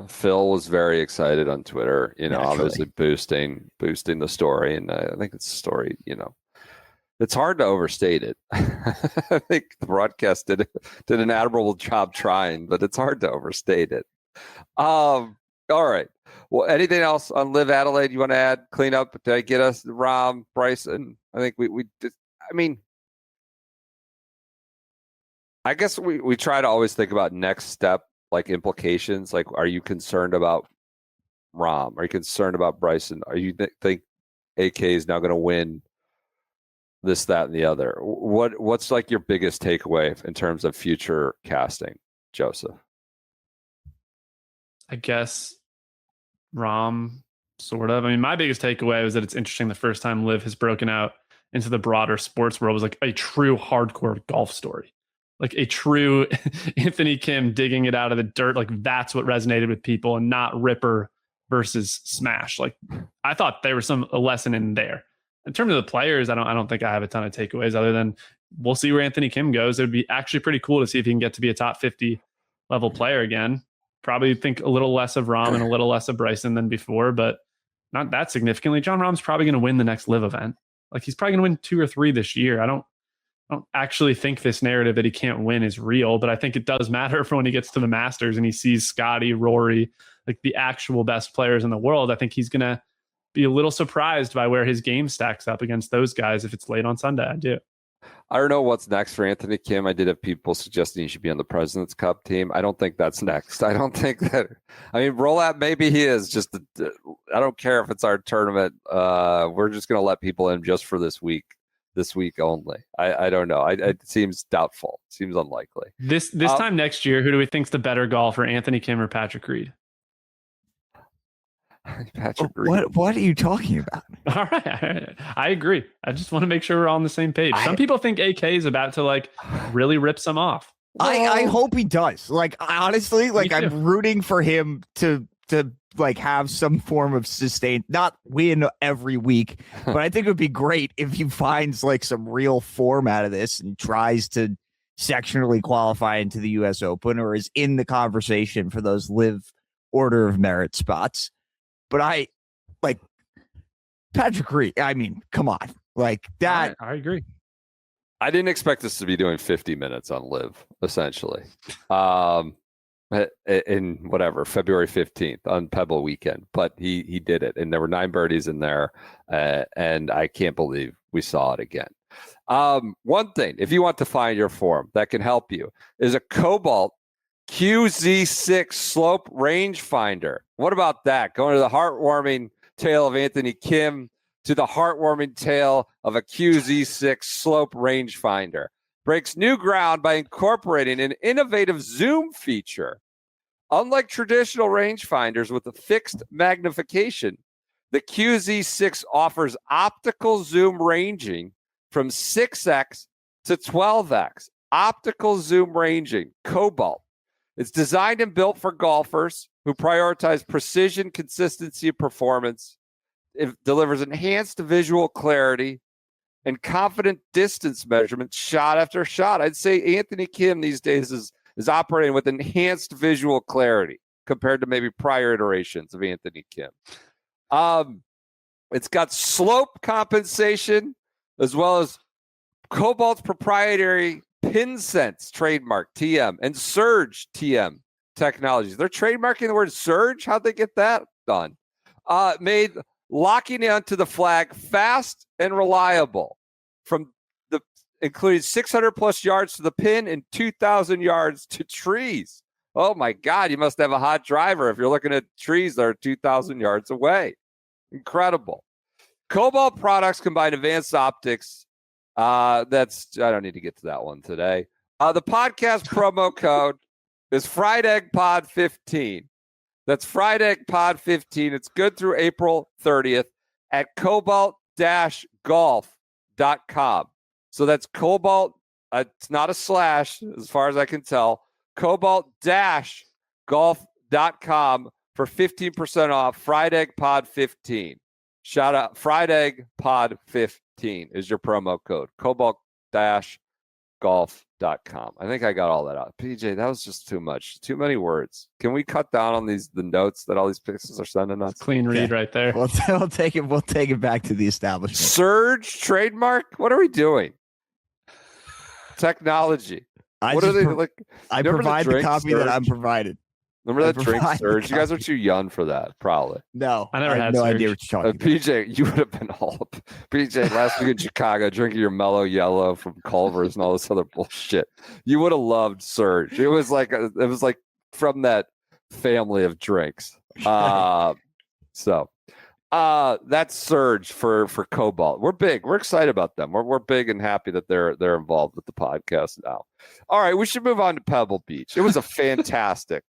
Speaker 1: Phil was very excited on Twitter, obviously boosting the story, and I think it's a story, it's hard to overstate it. I think the broadcast did an admirable job trying, but it's hard to overstate it. All right. Well, anything else on LIV Adelaide you want to add? Clean up? Did I get us Rahm, Bryson? I think we did. I mean, I guess we try to always think about next step, like implications. Like, are you concerned about Rahm? Are you concerned about Bryson? Are you think AK is now going to win this, that, and the other? What's like your biggest takeaway in terms of future casting, Joseph?
Speaker 2: I guess Rahm, sort of. I mean, my biggest takeaway was that it's interesting the first time LIV has broken out into the broader sports world was like a true hardcore golf story. Like a true Anthony Kim digging it out of the dirt. Like that's what resonated with people, and not Ripper versus Smash. Like I thought there was a lesson in there. In terms of the players, I don't think I have a ton of takeaways other than we'll see where Anthony Kim goes. It would be actually pretty cool to see if he can get to be a top 50 level player again. Probably think a little less of Rahm and a little less of Bryson than before, but not that significantly. Jon Rahm's probably going to win the next LIV event. Like he's probably going to win 2 or 3 this year. I don't actually think this narrative that he can't win is real, but I think it does matter for when he gets to the Masters and he sees Scotty, Rory, like the actual best players in the world. I think he's going to be a little surprised by where his game stacks up against those guys if it's late on Sunday. I do.
Speaker 1: I don't know what's next for Anthony Kim. I did have people suggesting he should be on the President's Cup team. I don't think that's next. I don't think that. I mean, Rollout, maybe he is. Just I don't care if it's our tournament. We're just going to let people in just for this week only. I don't know. It seems doubtful. It seems unlikely.
Speaker 2: This time next year, who do we think's the better golfer, Anthony Kim or Patrick Reed?
Speaker 1: Patrick Reed.
Speaker 3: What are you talking about?
Speaker 2: All right. I agree. I just want to make sure we're all on the same page. Some people think AK is about to like really rip some off.
Speaker 3: I hope he does. Like honestly, like I'm rooting for him to like have some form of sustained, not win every week, but I think it would be great if he finds like some real form out of this and tries to sectionally qualify into the US Open or is in the conversation for those LIV Order of Merit spots. But I like Patrick Reed. I mean, come on. Like that.
Speaker 2: I agree.
Speaker 1: I didn't expect us to be doing 50 minutes on LIV, essentially. In whatever, February 15th on Pebble weekend. But he did it. And there were 9 birdies in there. And I can't believe we saw it again. One thing, if you want to find your form that can help you, is a Cobalt QZ6 slope rangefinder. What about that? Going to the heartwarming tale of Anthony Kim to the heartwarming tale of a QZ6 slope rangefinder. Breaks new ground by incorporating an innovative zoom feature. Unlike traditional rangefinders with a fixed magnification, the QZ6 offers optical zoom ranging from 6x to 12x. Optical zoom ranging, Cobalt. It's designed and built for golfers who prioritize precision, consistency, and performance. It delivers enhanced visual clarity and confident distance measurements shot after shot. I'd say Anthony Kim these days is operating with enhanced visual clarity. compared to maybe prior iterations of Anthony Kim. It's got slope compensation as well as Cobalt's proprietary Pin Sense trademark TM and Surge TM technologies. They're trademarking the word Surge. How'd they get that done? Made locking onto the flag fast and reliable, including 600 plus yards to the pin and 2,000 yards to trees. Oh my God, you must have a hot driver if you're looking at trees that are 2,000 yards away. Incredible. Cobalt products combine advanced optics. I don't need to get to that one today. The podcast promo code is FriedEggPod15. That's FriedEggPod15. It's good through April 30th at cobalt-golf.com. So that's Cobalt. It's not a slash as far as I can tell. Cobalt-golf.com for 15% off. FriedEggPod15. Shout out. FriedEggPod15 is your promo code. Cobalt-golf.com. I think I got all that out. PJ, that was just too much. Too many words. Can we cut down on the notes that all these pixels are sending us?
Speaker 2: Clean read right there.
Speaker 3: We'll take it. We'll take it back to the establishment.
Speaker 1: Surge trademark? What are we doing? Technology. What are they like?
Speaker 3: I provide the copy Surge? That I'm provided.
Speaker 1: Remember that drink Surge? You guys are too young for that, probably.
Speaker 3: No,
Speaker 2: I never had
Speaker 3: no
Speaker 2: Surge.
Speaker 3: idea what you're talking about.
Speaker 1: PJ, you would have been all up. PJ, last week in Chicago, drinking your Mellow Yellow from Culver's and all this other bullshit. You would have loved Surge. It was like from that family of drinks. That's Surge for Cobalt. We're big. We're excited about them. We're big and happy that they're involved with the podcast now. All right, we should move on to Pebble Beach. It was a fantastic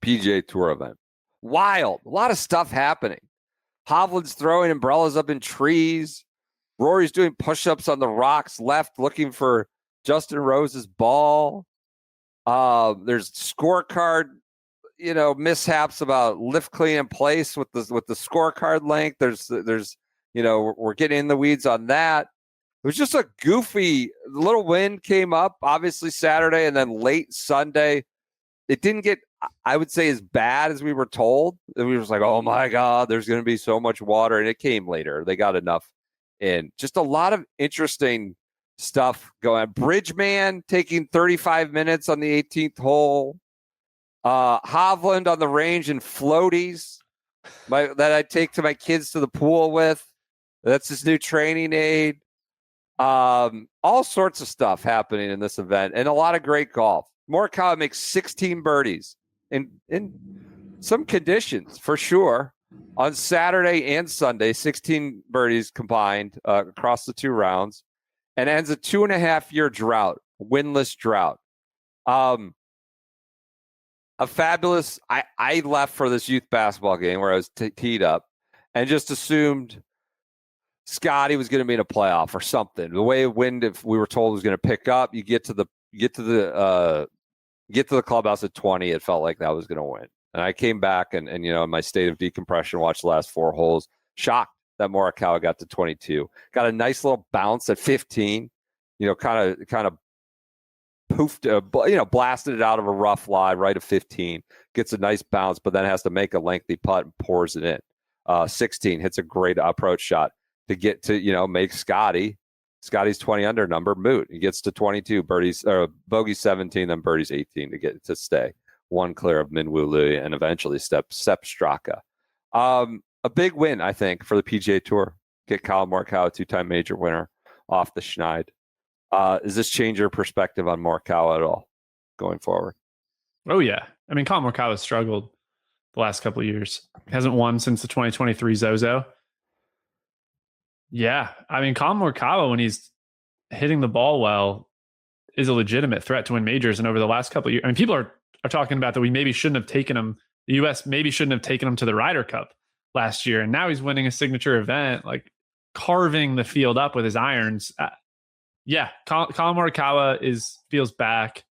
Speaker 1: PGA Tour event. Wild. A lot of stuff happening. Hovland's throwing umbrellas up in trees. Rory's doing push-ups on the rocks left looking for Justin Rose's ball. There's scorecard, mishaps about lift clean in place with the scorecard length. There's we're getting in the weeds on that. It was just a goofy little wind came up, obviously Saturday, and then late Sunday. It didn't get, I would say, as bad as we were told. We were just like, oh my God, there's going to be so much water. And it came later. They got enough in. Just a lot of interesting stuff going on. Bridgeman taking 35 minutes on the 18th hole. Hovland on the range in floaties that I take to my kids to the pool with. That's his new training aid. All sorts of stuff happening in this event and a lot of great golf. Morikawa makes 16 birdies in some conditions for sure on Saturday and Sunday, 16 birdies combined across the two rounds, and ends a 2.5-year drought, winless drought. A fabulous. I left for this youth basketball game where I was teed up and just assumed Scotty was going to be in a playoff or something. The way wind, if we were told, was going to pick up, you get to the clubhouse at 20, it felt like that was going to win. And I came back and in my state of decompression, watched the last 4 holes, shocked that Morikawa got to 22. Got a nice little bounce at 15, kind of poofed, blasted it out of a rough lie right at 15, gets a nice bounce, but then has to make a lengthy putt and pours it in. 16, hits a great approach shot to get to, make Scotty's 20 under number moot. He gets to 22 birdies, or bogey 17, then birdies 18 to get to stay one clear of Minwoo Lee and eventually Sepp Straka. A big win, I think, for the PGA Tour. Get Kyle Morikawa, 2-time major winner, off the schneid. Does this change your perspective on Morikawa at all going forward?
Speaker 2: Oh, yeah. I mean, Kyle Morikawa struggled the last couple of years. He hasn't won since the 2023 Zozo. Yeah. I mean, Kyle Morikawa, when he's hitting the ball well, is a legitimate threat to win majors. And over the last couple of years, I mean, people are talking about that we maybe shouldn't have taken him. The U.S. maybe shouldn't have taken him to the Ryder Cup last year. And now he's winning a signature event, like carving the field up with his irons. Yeah, Colin Morikawa feels back.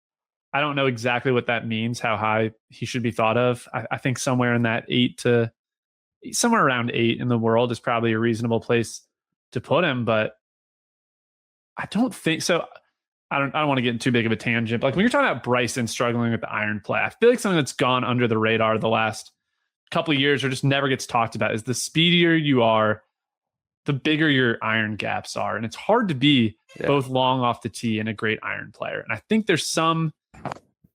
Speaker 2: I don't know exactly what that means, how high he should be thought of. I think somewhere in that somewhere around 8 in the world is probably a reasonable place to put him, but I don't think so. I don't want to get in too big of a tangent. But like when you're talking about Bryson struggling with the iron play, I feel like something that's gone under the radar the last couple of years or just never gets talked about is the speedier you are, the bigger your iron gaps are. And it's hard to be both long off the tee and a great iron player. And I think there's something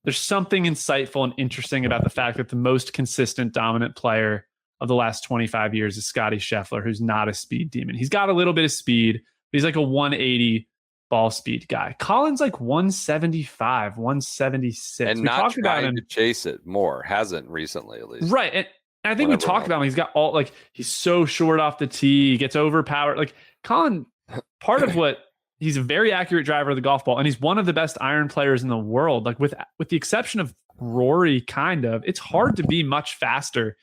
Speaker 2: insightful and interesting about the fact that the most consistent dominant player of the last 25 years is Scotty Scheffler, who's not a speed demon. He's got a little bit of speed, but he's like a 180 ball speed guy. Colin's like 175, 176.
Speaker 1: And not trying to chase it more. Hasn't recently, at least.
Speaker 2: Right. And I think we talked about him. He's got all, like, he's so short off the tee. He gets overpowered. Like, Colin, part of what, he's a very accurate driver of the golf ball, and he's one of the best iron players in the world. Like, with the exception of Rory, kind of, it's hard to be much faster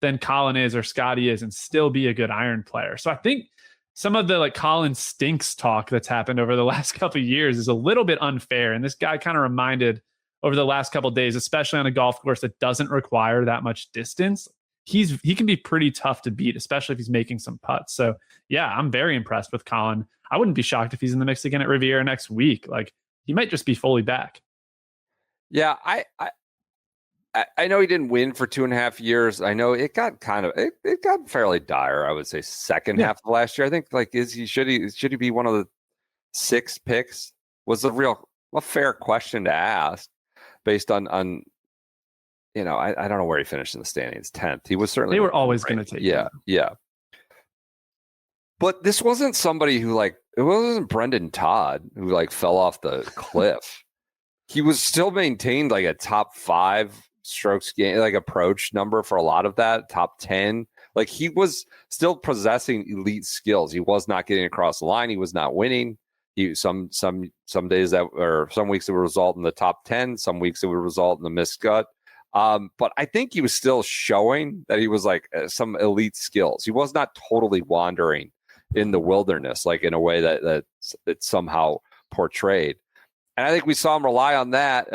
Speaker 2: than Colin is or Scotty is and still be a good iron player. So I think some of the like Colin stinks talk that's happened over the last couple of years is a little bit unfair. And this guy kind of reminded over the last couple of days, especially on a golf course that doesn't require that much distance, he can be pretty tough to beat, especially if he's making some putts. So yeah, I'm very impressed with Colin. I wouldn't be shocked if he's in the mix again at Riviera next week. Like, he might just be fully back.
Speaker 1: Yeah, I know he didn't win for 2.5 years. I know it got it got fairly dire. I would say second half of last year. I think like should he be one of the 6 picks? Was a fair question to ask based on I don't know where he finished in the standings. 10th. He was certainly.
Speaker 2: They were always going to take him.
Speaker 1: Yeah. But this wasn't somebody who it wasn't Brendan Todd who like fell off the cliff. He was still maintained like a top 5 strokes gain, like approach number for a lot of that, top 10. Like, he was still possessing elite skills. He was not getting across the line. He was not winning. Some days that, or some weeks it would result in the top 10. Some weeks it would result in the missed cut. But I think he was still showing that he was like some elite skills. He was not totally wandering in the wilderness, like in a way that it's somehow portrayed. And I think we saw him rely on that,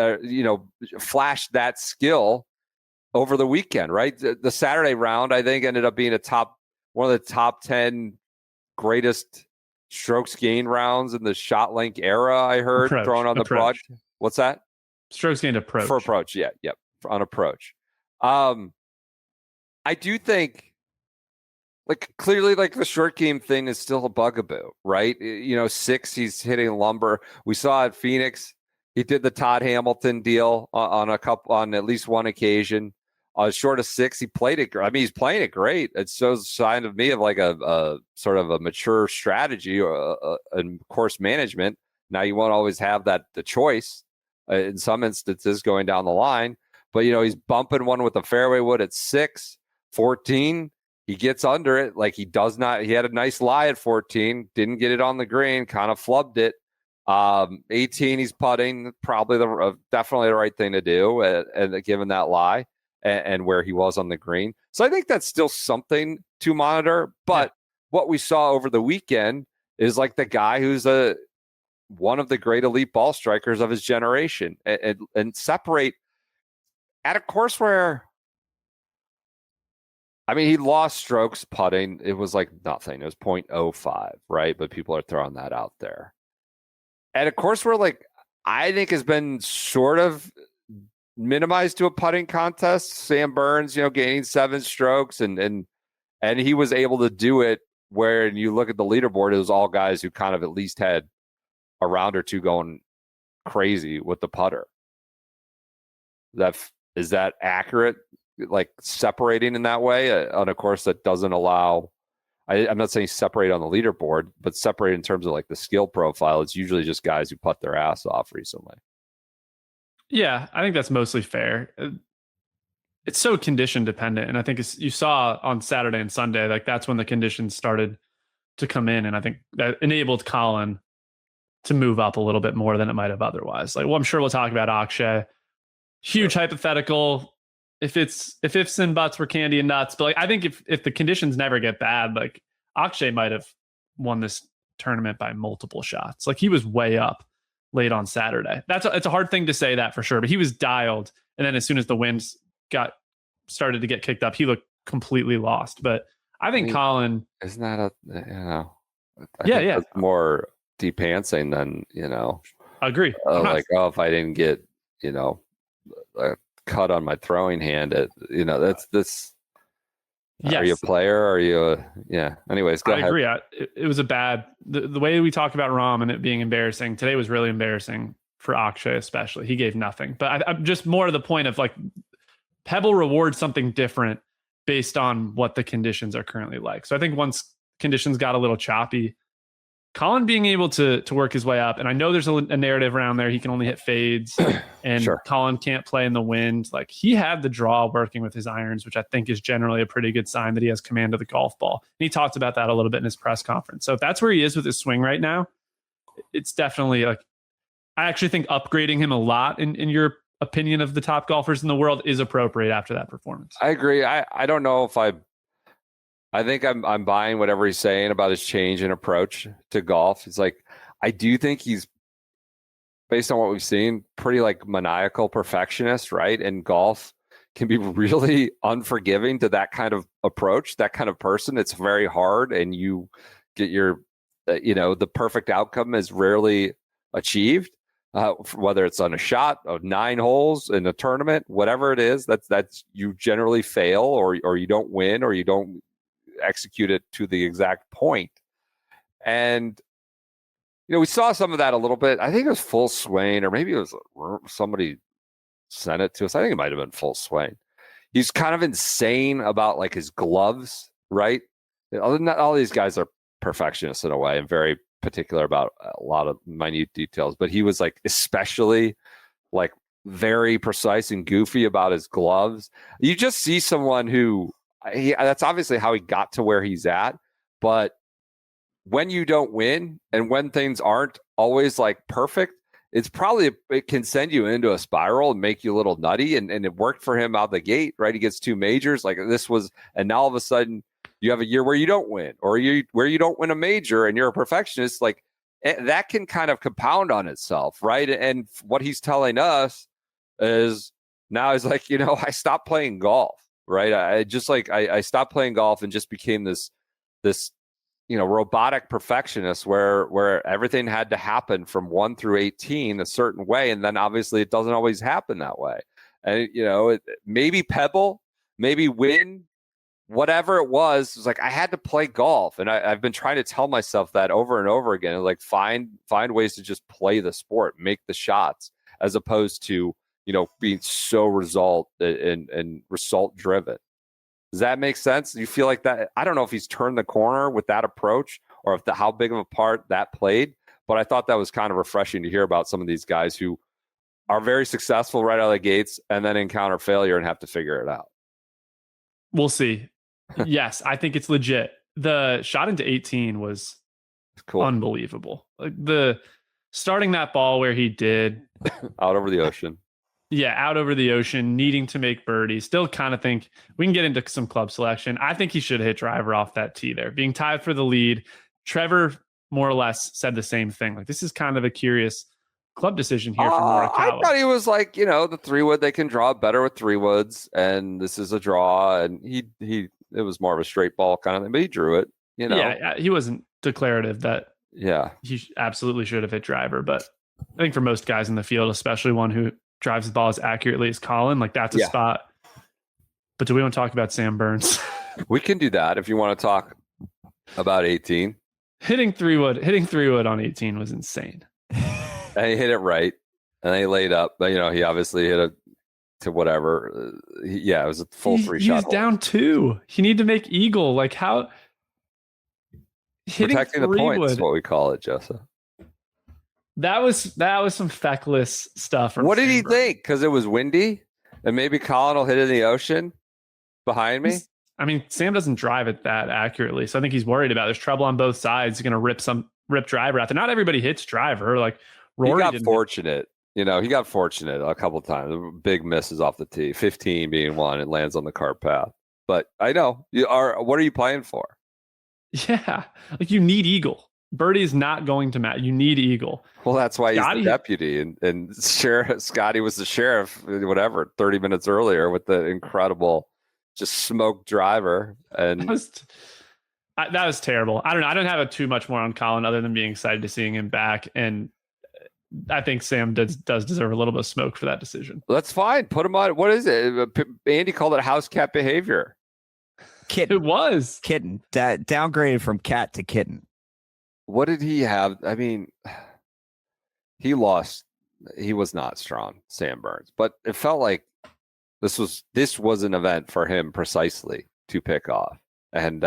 Speaker 1: flash that skill over the weekend, right? The Saturday round, I think, ended up being one of the top 10 greatest strokes gained rounds in the shot link era, I heard, thrown on the broad. What's that?
Speaker 2: Strokes gained approach.
Speaker 1: For approach, yeah. Yep, on approach. I do think, like, clearly, like, the short game thing is still a bugaboo, right? 6, he's hitting lumber. We saw at Phoenix, he did the Todd Hamilton deal on at least one occasion. Short of 6, he played it. I mean, he's playing it great. It shows a sign of me of like a sort of a mature strategy and course management. Now, you won't always have the choice in some instances going down the line, but he's bumping one with a fairway wood at 6, 14. He gets under it. Like, he does not. He had a nice lie at 14. Didn't get it on the green. Kind of flubbed it. 18, he's putting. Probably definitely the right thing to do. And given that lie and where he was on the green, so I think that's still something to monitor. But what we saw over the weekend is like the guy who's one of the great elite ball strikers of his generation, and separate at a course where. I mean, he lost strokes putting. It was like nothing. It was 0.05, right? But people are throwing that out there. And of course, I think has been sort of minimized to a putting contest. Sam Burns, gaining 7 strokes, and he was able to do it where, and you look at the leaderboard, it was all guys who kind of at least had a round or two going crazy with the putter. Is that accurate? Like, separating in that way on a course that doesn't allow, I'm not saying separate on the leaderboard, but separate in terms of like the skill profile. It's usually just guys who putt their ass off recently.
Speaker 2: Yeah, I think that's mostly fair. It's so condition dependent. And I think you saw on Saturday and Sunday, like that's when the conditions started to come in. And I think that enabled Colin to move up a little bit more than it might have otherwise. Like, well, I'm sure we'll talk about Akshay. Huge hypothetical. If ifs and buts were candy and nuts, but like, I think if the conditions never get bad, like Akshay might have won this tournament by multiple shots. Like, he was way up late on Saturday. It's a hard thing to say that for sure, but he was dialed. And then as soon as the winds started to get kicked up, he looked completely lost. But I think Colin,
Speaker 1: isn't that that's more deep pantsing than
Speaker 2: Agree.
Speaker 1: Like, oh, if I didn't get, a cut on my throwing hand, that's.
Speaker 2: Yes.
Speaker 1: Are you a player? Are you anyways, go ahead.
Speaker 2: I agree. It was a bad, the way we talk about Rahm and it being embarrassing today was really embarrassing for Akshay, especially. He gave nothing, but I'm just more to the point of like Pebble rewards something different based on what the conditions are currently like. So I think once conditions got a little choppy, Colin being able to work his way up, and I know there's a narrative around there, he can only hit fades and
Speaker 1: Sure.
Speaker 2: Colin can't play in the wind. Like he had the draw working with his irons, which I think is generally a pretty good sign that he has command of the golf ball. And he talked about that a little bit in his press conference. So if that's where he is with his swing right now, it's definitely like, I actually think upgrading him a lot in your opinion of the top golfers in the world is appropriate after that performance.
Speaker 1: I agree. I don't know if I think I'm buying whatever he's saying about his change in approach to golf. It's like, I do think he's, based on what we've seen, pretty like maniacal perfectionist, right? And golf can be really unforgiving to that kind of approach, that kind of person. It's very hard, and you get your, the perfect outcome is rarely achieved. Whether it's on a shot of 9 holes in a tournament, whatever it is, that's you generally fail, or you don't win, or you don't execute it to the exact point. And we saw some of that a little bit. I think it was Full Swing, or maybe it was somebody sent it to us. I think it might have been Full Swing. He's kind of insane about like his gloves, right? All these guys are perfectionists in a way and very particular about a lot of minute details, but he was like especially like very precise and goofy about his gloves. You just see someone who that's obviously how he got to where he's at, but when you don't win and when things aren't always like perfect, it can send you into a spiral and make you a little nutty. And it worked for him out the gate, right? He gets 2 majors like this was, and now all of a sudden you have a year where you don't win, or where you don't win a major and you're a perfectionist. Like that can kind of compound on itself, right? And what he's telling us is now he's like, I stopped playing golf, right? I stopped playing golf and just became this robotic perfectionist where everything had to happen from 1 through 18 a certain way. And then obviously it doesn't always happen that way. And, maybe Pebble, maybe win, whatever it was like, I had to play golf. And I've been trying to tell myself that over and over again, like find ways to just play the sport, make the shots, as opposed to, being so result driven. Does that make sense? Do you feel like that? I don't know if he's turned the corner with that approach, or if how big of a part that played, but I thought that was kind of refreshing to hear about some of these guys who are very successful right out of the gates and then encounter failure and have to figure it out.
Speaker 2: We'll see. Yes, I think it's legit. The shot into 18 was
Speaker 1: cool.
Speaker 2: Unbelievable. Like the starting that ball where he did
Speaker 1: out over the ocean.
Speaker 2: Yeah, out over the ocean, needing to make birdie. Still kind of think we can get into some club selection. I think he should have hit driver off that tee there, being tied for the lead. Trevor more or less said the same thing. Like, this is kind of a curious club decision here from Morikawa.
Speaker 1: I thought he was like, the 3-wood, they can draw better with 3-woods, and this is a draw, and it was more of a straight ball kind of thing, but he drew it.
Speaker 2: Yeah, he wasn't declarative that he absolutely should have hit driver, but I think for most guys in the field, especially one who drives the ball as accurately as Colin, like that's a spot. But do we want to talk about Sam Burns?
Speaker 1: We can do that if you want to talk about 18.
Speaker 2: Hitting 3-wood on 18 was insane.
Speaker 1: And he hit it right, and he laid up. But he obviously hit it to whatever. It was a full 3-shot.
Speaker 2: He was down 2. He needed to make eagle. Like how hitting
Speaker 1: protecting the points is what we call it, Joseph.
Speaker 2: That was some feckless stuff.
Speaker 1: What did he think? Because it was windy, and maybe Colin will hit it in the ocean behind me.
Speaker 2: Sam doesn't drive it that accurately, so I think he's worried about it. There's trouble on both sides. He's going to rip driver out there. Not everybody hits driver. Like Rory
Speaker 1: got fortunate. He got fortunate a couple of times. Big misses off the tee. 15 being one. It lands on the cart path. But I know what are you playing for?
Speaker 2: Yeah, like you need eagle. Birdie is not going to matter. You need eagle.
Speaker 1: Well, that's why Scotty, he's the deputy, and Scotty was the sheriff, 30 minutes earlier with the incredible, just smoked driver. And
Speaker 2: that was terrible. I don't know. I don't have too much more on Colin other than being excited to seeing him back. And I think Sam does deserve a little bit of smoke for that decision.
Speaker 1: That's fine. Put him on. What is it? Andy called it house cat behavior.
Speaker 3: Kitten.
Speaker 2: It was
Speaker 3: Kitten. That downgraded from cat to kitten.
Speaker 1: What did he have? I mean, he lost. He was not strong, Sam Burns, but it felt like this was an event for him precisely to pick off. And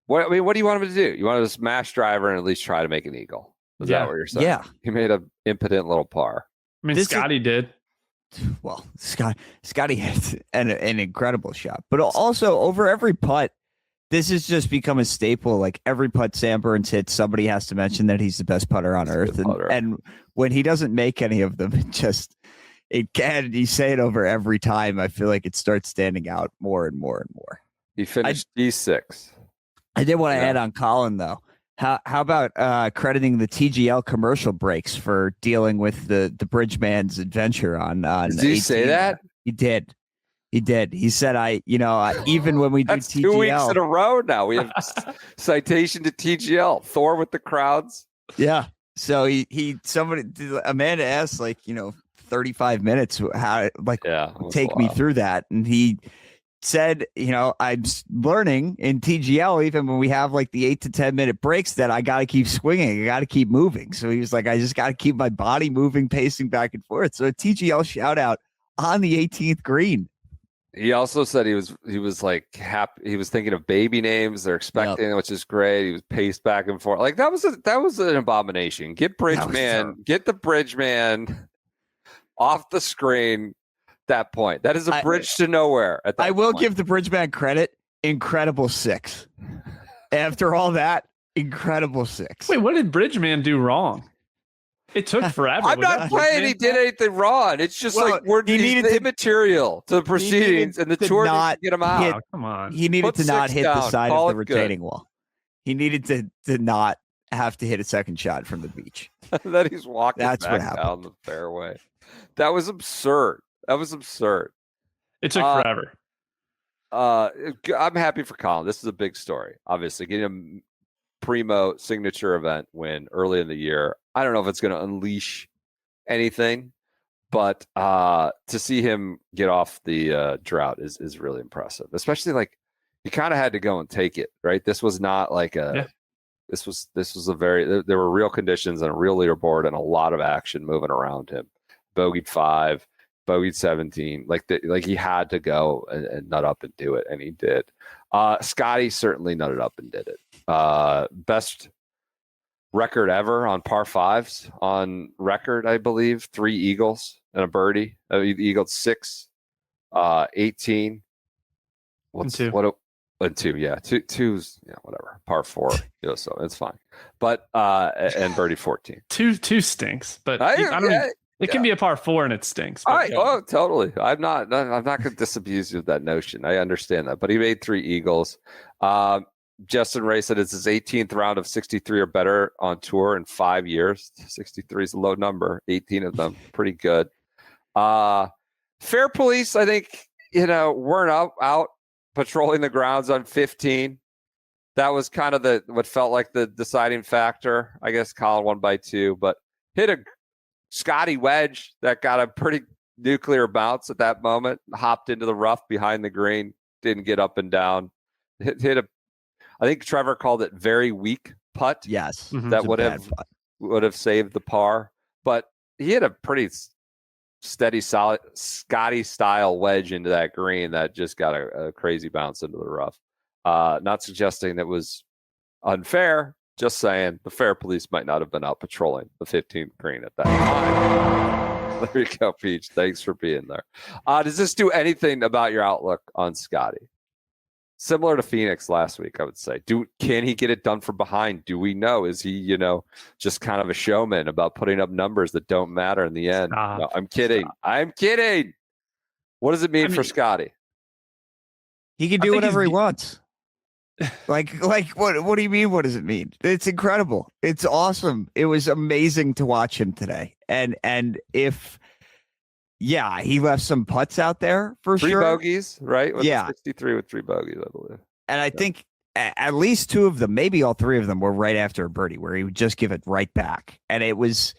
Speaker 1: what do you want him to do? You want to smash driver and at least try to make an eagle? Is that what you're saying?
Speaker 3: Yeah.
Speaker 1: He made an impotent little par.
Speaker 2: I mean, Scotty did.
Speaker 3: Well, Scotty hit an incredible shot, but also over every putt, this has just become a staple. Like every putt Sam Burns hits, somebody has to mention that he's the best putter on earth. And when he doesn't make any of them, you say it over every time. I feel like it starts standing out more and more and more.
Speaker 1: He finished D6.
Speaker 3: I did want to add on Colin though. How about crediting the TGL commercial breaks for dealing with the Bridgeman's adventure on
Speaker 1: Did he say that?
Speaker 3: He did. He said, even when we do TGL.
Speaker 1: 2 weeks in a row now. We have citation to TGL. Thor with the crowds.
Speaker 3: Yeah. So Amanda asked 35 minutes, take me through that. And he said, I'm learning in TGL, even when we have the 8 to 10 minute breaks, that I got to keep swinging. I got to keep moving. So he was like, I just got to keep my body moving, pacing back and forth. So a TGL shout out on the 18th green.
Speaker 1: He also said he was like happy. He was thinking of baby names they're expecting, which is great. He was paced back and forth. Like that was an abomination. Get the Bridgeman off the screen. That point. That is a bridge to nowhere. At that
Speaker 3: I will
Speaker 1: point.
Speaker 3: give the Bridgeman credit. Incredible 6. After all that, incredible 6.
Speaker 2: Wait, what did Bridgeman do wrong? It took forever.
Speaker 1: I'm not saying he did anything wrong. It's just he's immaterial to the proceedings, and the tour needs to get him out.
Speaker 2: Come on.
Speaker 3: He needed to not hit the side of the retaining wall. He needed to not have to hit a second shot from the beach.
Speaker 1: That he's walking back down the fairway. That was absurd. It
Speaker 2: took forever.
Speaker 1: I'm happy for Colin. This is a big story. Obviously, getting a primo signature event win early in the year. I don't know if it's going to unleash anything, but to see him get off the drought is really impressive. Especially he kind of had to go and take it, right? This was not this was a there were real conditions and a real leaderboard and a lot of action moving around him. Bogeyed 5. Bogeyed 17, like he had to go and nut up and do it, and he did. Scotty certainly nutted up and did it. Best record ever on par 5s on record, I believe. 3 eagles and a birdie. He eagled 6, 18.
Speaker 2: And 2.
Speaker 1: And 2, yeah. Two's, whatever. Par 4, so it's fine. But and birdie 14.
Speaker 2: 2 stinks, but I don't. It can be a par 4 and it stinks.
Speaker 1: All right. Oh, totally. I'm not going to disabuse you of that notion. I understand that. But he made 3 eagles. Justin Ray said it's his 18th round of 63 or better on tour in 5 years. 63 is a low number. 18 of them, pretty good. Fair Police, I think, weren't out patrolling the grounds on 15. That was kind of what felt like the deciding factor. I guess Colin won by 2, but hit a Scotty wedge that got a pretty nuclear bounce at that moment, hopped into the rough behind the green, didn't get up and down. Hit I think Trevor called it very weak putt.
Speaker 3: Yes.
Speaker 1: That would have saved the par. But he hit a pretty steady, solid Scotty style wedge into that green that just got a crazy bounce into the rough. Not suggesting that was unfair. Just saying, the Fair Police might not have been out patrolling the 15th green at that time. There you go, Peach. Thanks for being there. Does this do anything about your outlook on Scotty? Similar to Phoenix last week, I would say. Can he get it done from behind? Do we know? Is he, just kind of a showman about putting up numbers that don't matter in the end? No, I'm kidding. I'm kidding. What does it mean for Scotty?
Speaker 3: He can do whatever he wants. Like what do you mean? What does it mean? It's incredible. It's awesome. It was amazing to watch him today. And if he left some putts out there for
Speaker 1: 3
Speaker 3: sure.
Speaker 1: 3 bogeys, right?
Speaker 3: 63
Speaker 1: with 3 bogeys, I believe.
Speaker 3: And I think at least two of them, maybe all three of them, were right after a birdie where he would just give it right back. And it was,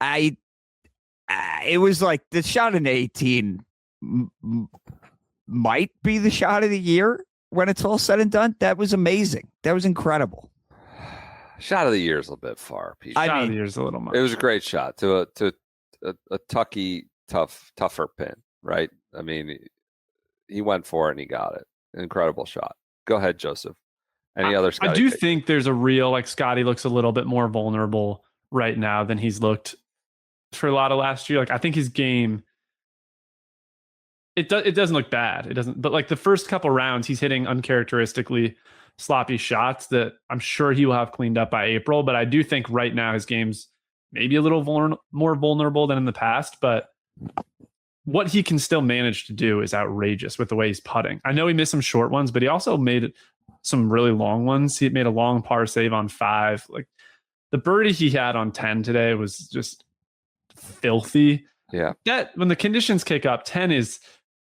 Speaker 3: it was like the shot in 18 might be the shot of the year when it's all said and done. That was amazing. That was incredible.
Speaker 1: Shot of the year is a bit far, Pete.
Speaker 2: Shot of the year is a little much.
Speaker 1: It was a great shot to a tucky, tougher pin, right? I mean, he went for it and he got it. Incredible shot. Go ahead, Joseph. Any other Scotty?
Speaker 2: I do think there's a real, like, Scotty looks a little bit more vulnerable right now than he's looked for a lot of last year. Like, I think his game, it doesn't look bad. It doesn't, but like the first couple rounds, he's hitting uncharacteristically sloppy shots that I'm sure he will have cleaned up by April. But I do think right now his game's maybe a little more vulnerable than in the past. But what he can still manage to do is outrageous with the way he's putting. I know he missed some short ones, but he also made some really long ones. He made a long par save on 5. Like, the birdie he had on 10 today was just filthy.
Speaker 1: Yeah.
Speaker 2: That when the conditions kick up, 10 is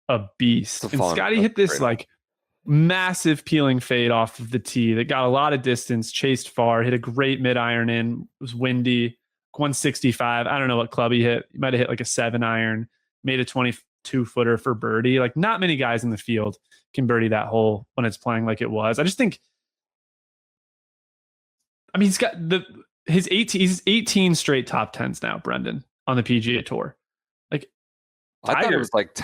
Speaker 2: a beast. And Scotty hit this like massive peeling fade off of the tee that got a lot of distance, chased far, hit a great mid iron in. It was windy, 165. I don't know what club he hit. He might have hit like a 7 iron, made a 22 footer for birdie. Like, not many guys in the field can birdie that hole when it's playing like it was. I just think, I mean, he's got he's 18 straight top 10s now, Brendan, on the PGA Tour. Like,
Speaker 1: I thought it was like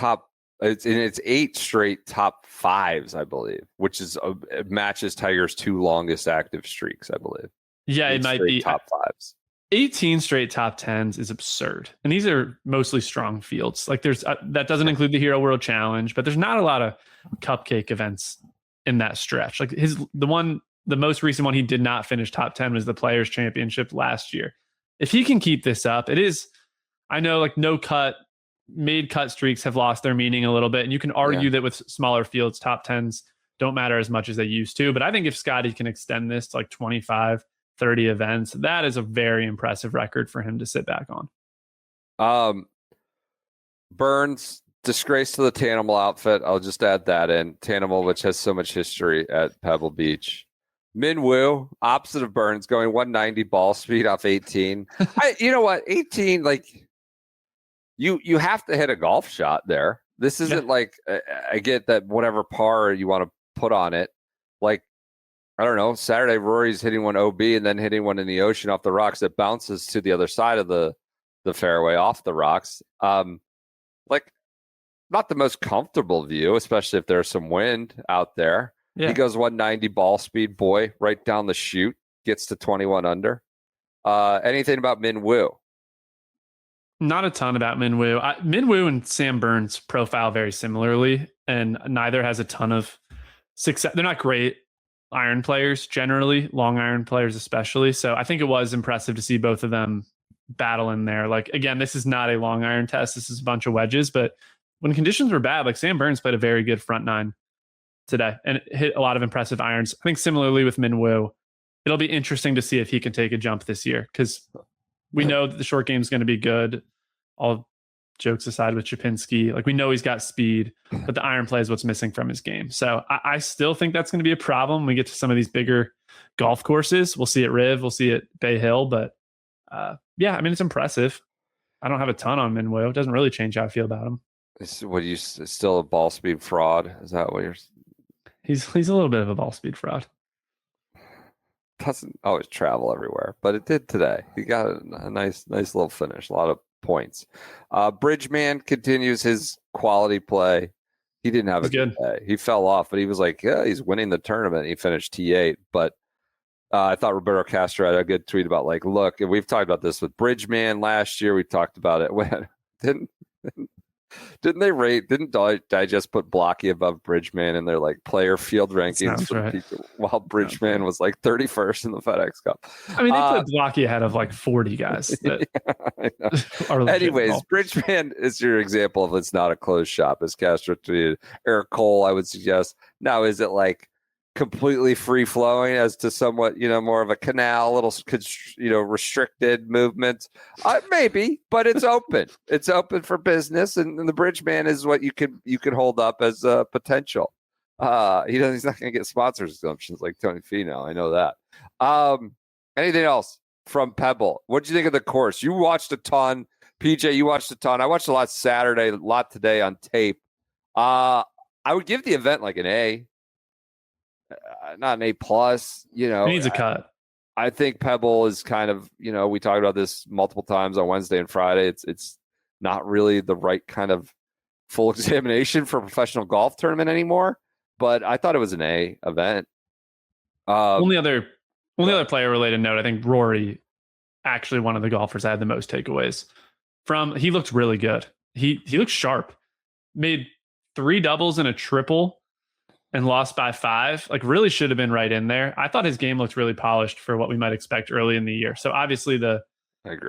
Speaker 1: it's 8 straight top 5s, I believe, which is it matches Tiger's 2 longest active streaks, I believe.
Speaker 2: Yeah, it might be
Speaker 1: top 5s.
Speaker 2: 18 straight top 10s is absurd. And these are mostly strong fields. Like, there's that doesn't include the Hero World Challenge, but there's not a lot of cupcake events in that stretch. Like, the most recent one he did not finish top 10 was the Players Championship last year. If he can keep this up, it is, I know, like, made cut streaks have lost their meaning a little bit. And you can argue that with smaller fields, top 10s don't matter as much as they used to. But I think if Scotty can extend this to like 25, 30 events, that is a very impressive record for him to sit back on.
Speaker 1: Burns, disgrace to the Tanimal outfit. I'll just add that in. Tanimal, which has so much history at Pebble Beach. Min Woo, opposite of Burns, going 190 ball speed off 18. You know what? 18, like, you have to hit a golf shot there. This isn't like, I get that whatever par you want to put on it. Like, I don't know, Saturday Rory's hitting one OB and then hitting one in the ocean off the rocks that bounces to the other side of the fairway off the rocks. Like, not the most comfortable view, especially if there's some wind out there. Yeah. He goes 190 ball speed, boy, right down the chute, gets to 21 under. Anything about Min Woo?
Speaker 2: Not a ton about Min Woo. Min Woo and Sam Burns profile very similarly, and neither has a ton of success. They're not great iron players generally, long iron players especially. So I think it was impressive to see both of them battle in there. Like, again, this is not a long iron test. This is a bunch of wedges, but when conditions were bad, like, Sam Burns played a very good front 9 today and hit a lot of impressive irons. I think similarly with Min Woo, it'll be interesting to see if he can take a jump this year, because we know that the short game is going to be good. All jokes aside with Chapinski, like, we know he's got speed, but the iron play is what's missing from his game. So I still think that's going to be a problem when we get to some of these bigger golf courses. We'll see at Riv, we'll see at Bay Hill, but yeah, I mean, it's impressive. I don't have a ton on Min Woo. It doesn't really change how I feel about him.
Speaker 1: It's still a ball speed fraud? Is that what you're?
Speaker 2: He's a little bit of a ball speed fraud.
Speaker 1: Doesn't always travel everywhere, but it did today. He got a nice little finish, a lot of points. Bridgman continues his quality play. He didn't have a good day. He fell off, but he was like, yeah, he's winning the tournament. He finished T8. But I thought Roberto Castro had a good tweet about, like, look, and we've talked about this with Bridgman last year. We talked about it when didn't Digest put Blocky above Bridgman in their, like, player field rankings for people, while Bridgman was like 31st in the FedEx Cup.
Speaker 2: I mean, they put Blocky ahead of like 40 guys that are
Speaker 1: anyways, Bridgman is your example of it's not a closed shop, as Castro tweeted. Eric Cole, I would suggest. Now, is it like completely free flowing as to somewhat, more of a canal, little, restricted movement? Maybe, but it's open. It's open for business, and the Bridgman is what you could hold up as a potential. He's not going to get sponsor exemptions like Tony Finau. I know that. Anything else from Pebble? What did you think of the course? You watched a ton. PJ, you watched a ton. I watched a lot Saturday, a lot today on tape. I would give the event like an A, not an A plus.
Speaker 2: It needs a cut.
Speaker 1: I think Pebble is kind of, we talked about this multiple times on Wednesday and Friday. It's not really the right kind of full examination for a professional golf tournament anymore. But I thought it was an A event.
Speaker 2: Only other player related note, I think Rory, actually one of the golfers that had the most takeaways from. He looked really good. He looked sharp. Made 3 doubles and a triple and lost by 5. Like, really should have been right in there. I thought his game looked really polished for what we might expect early in the year. So obviously the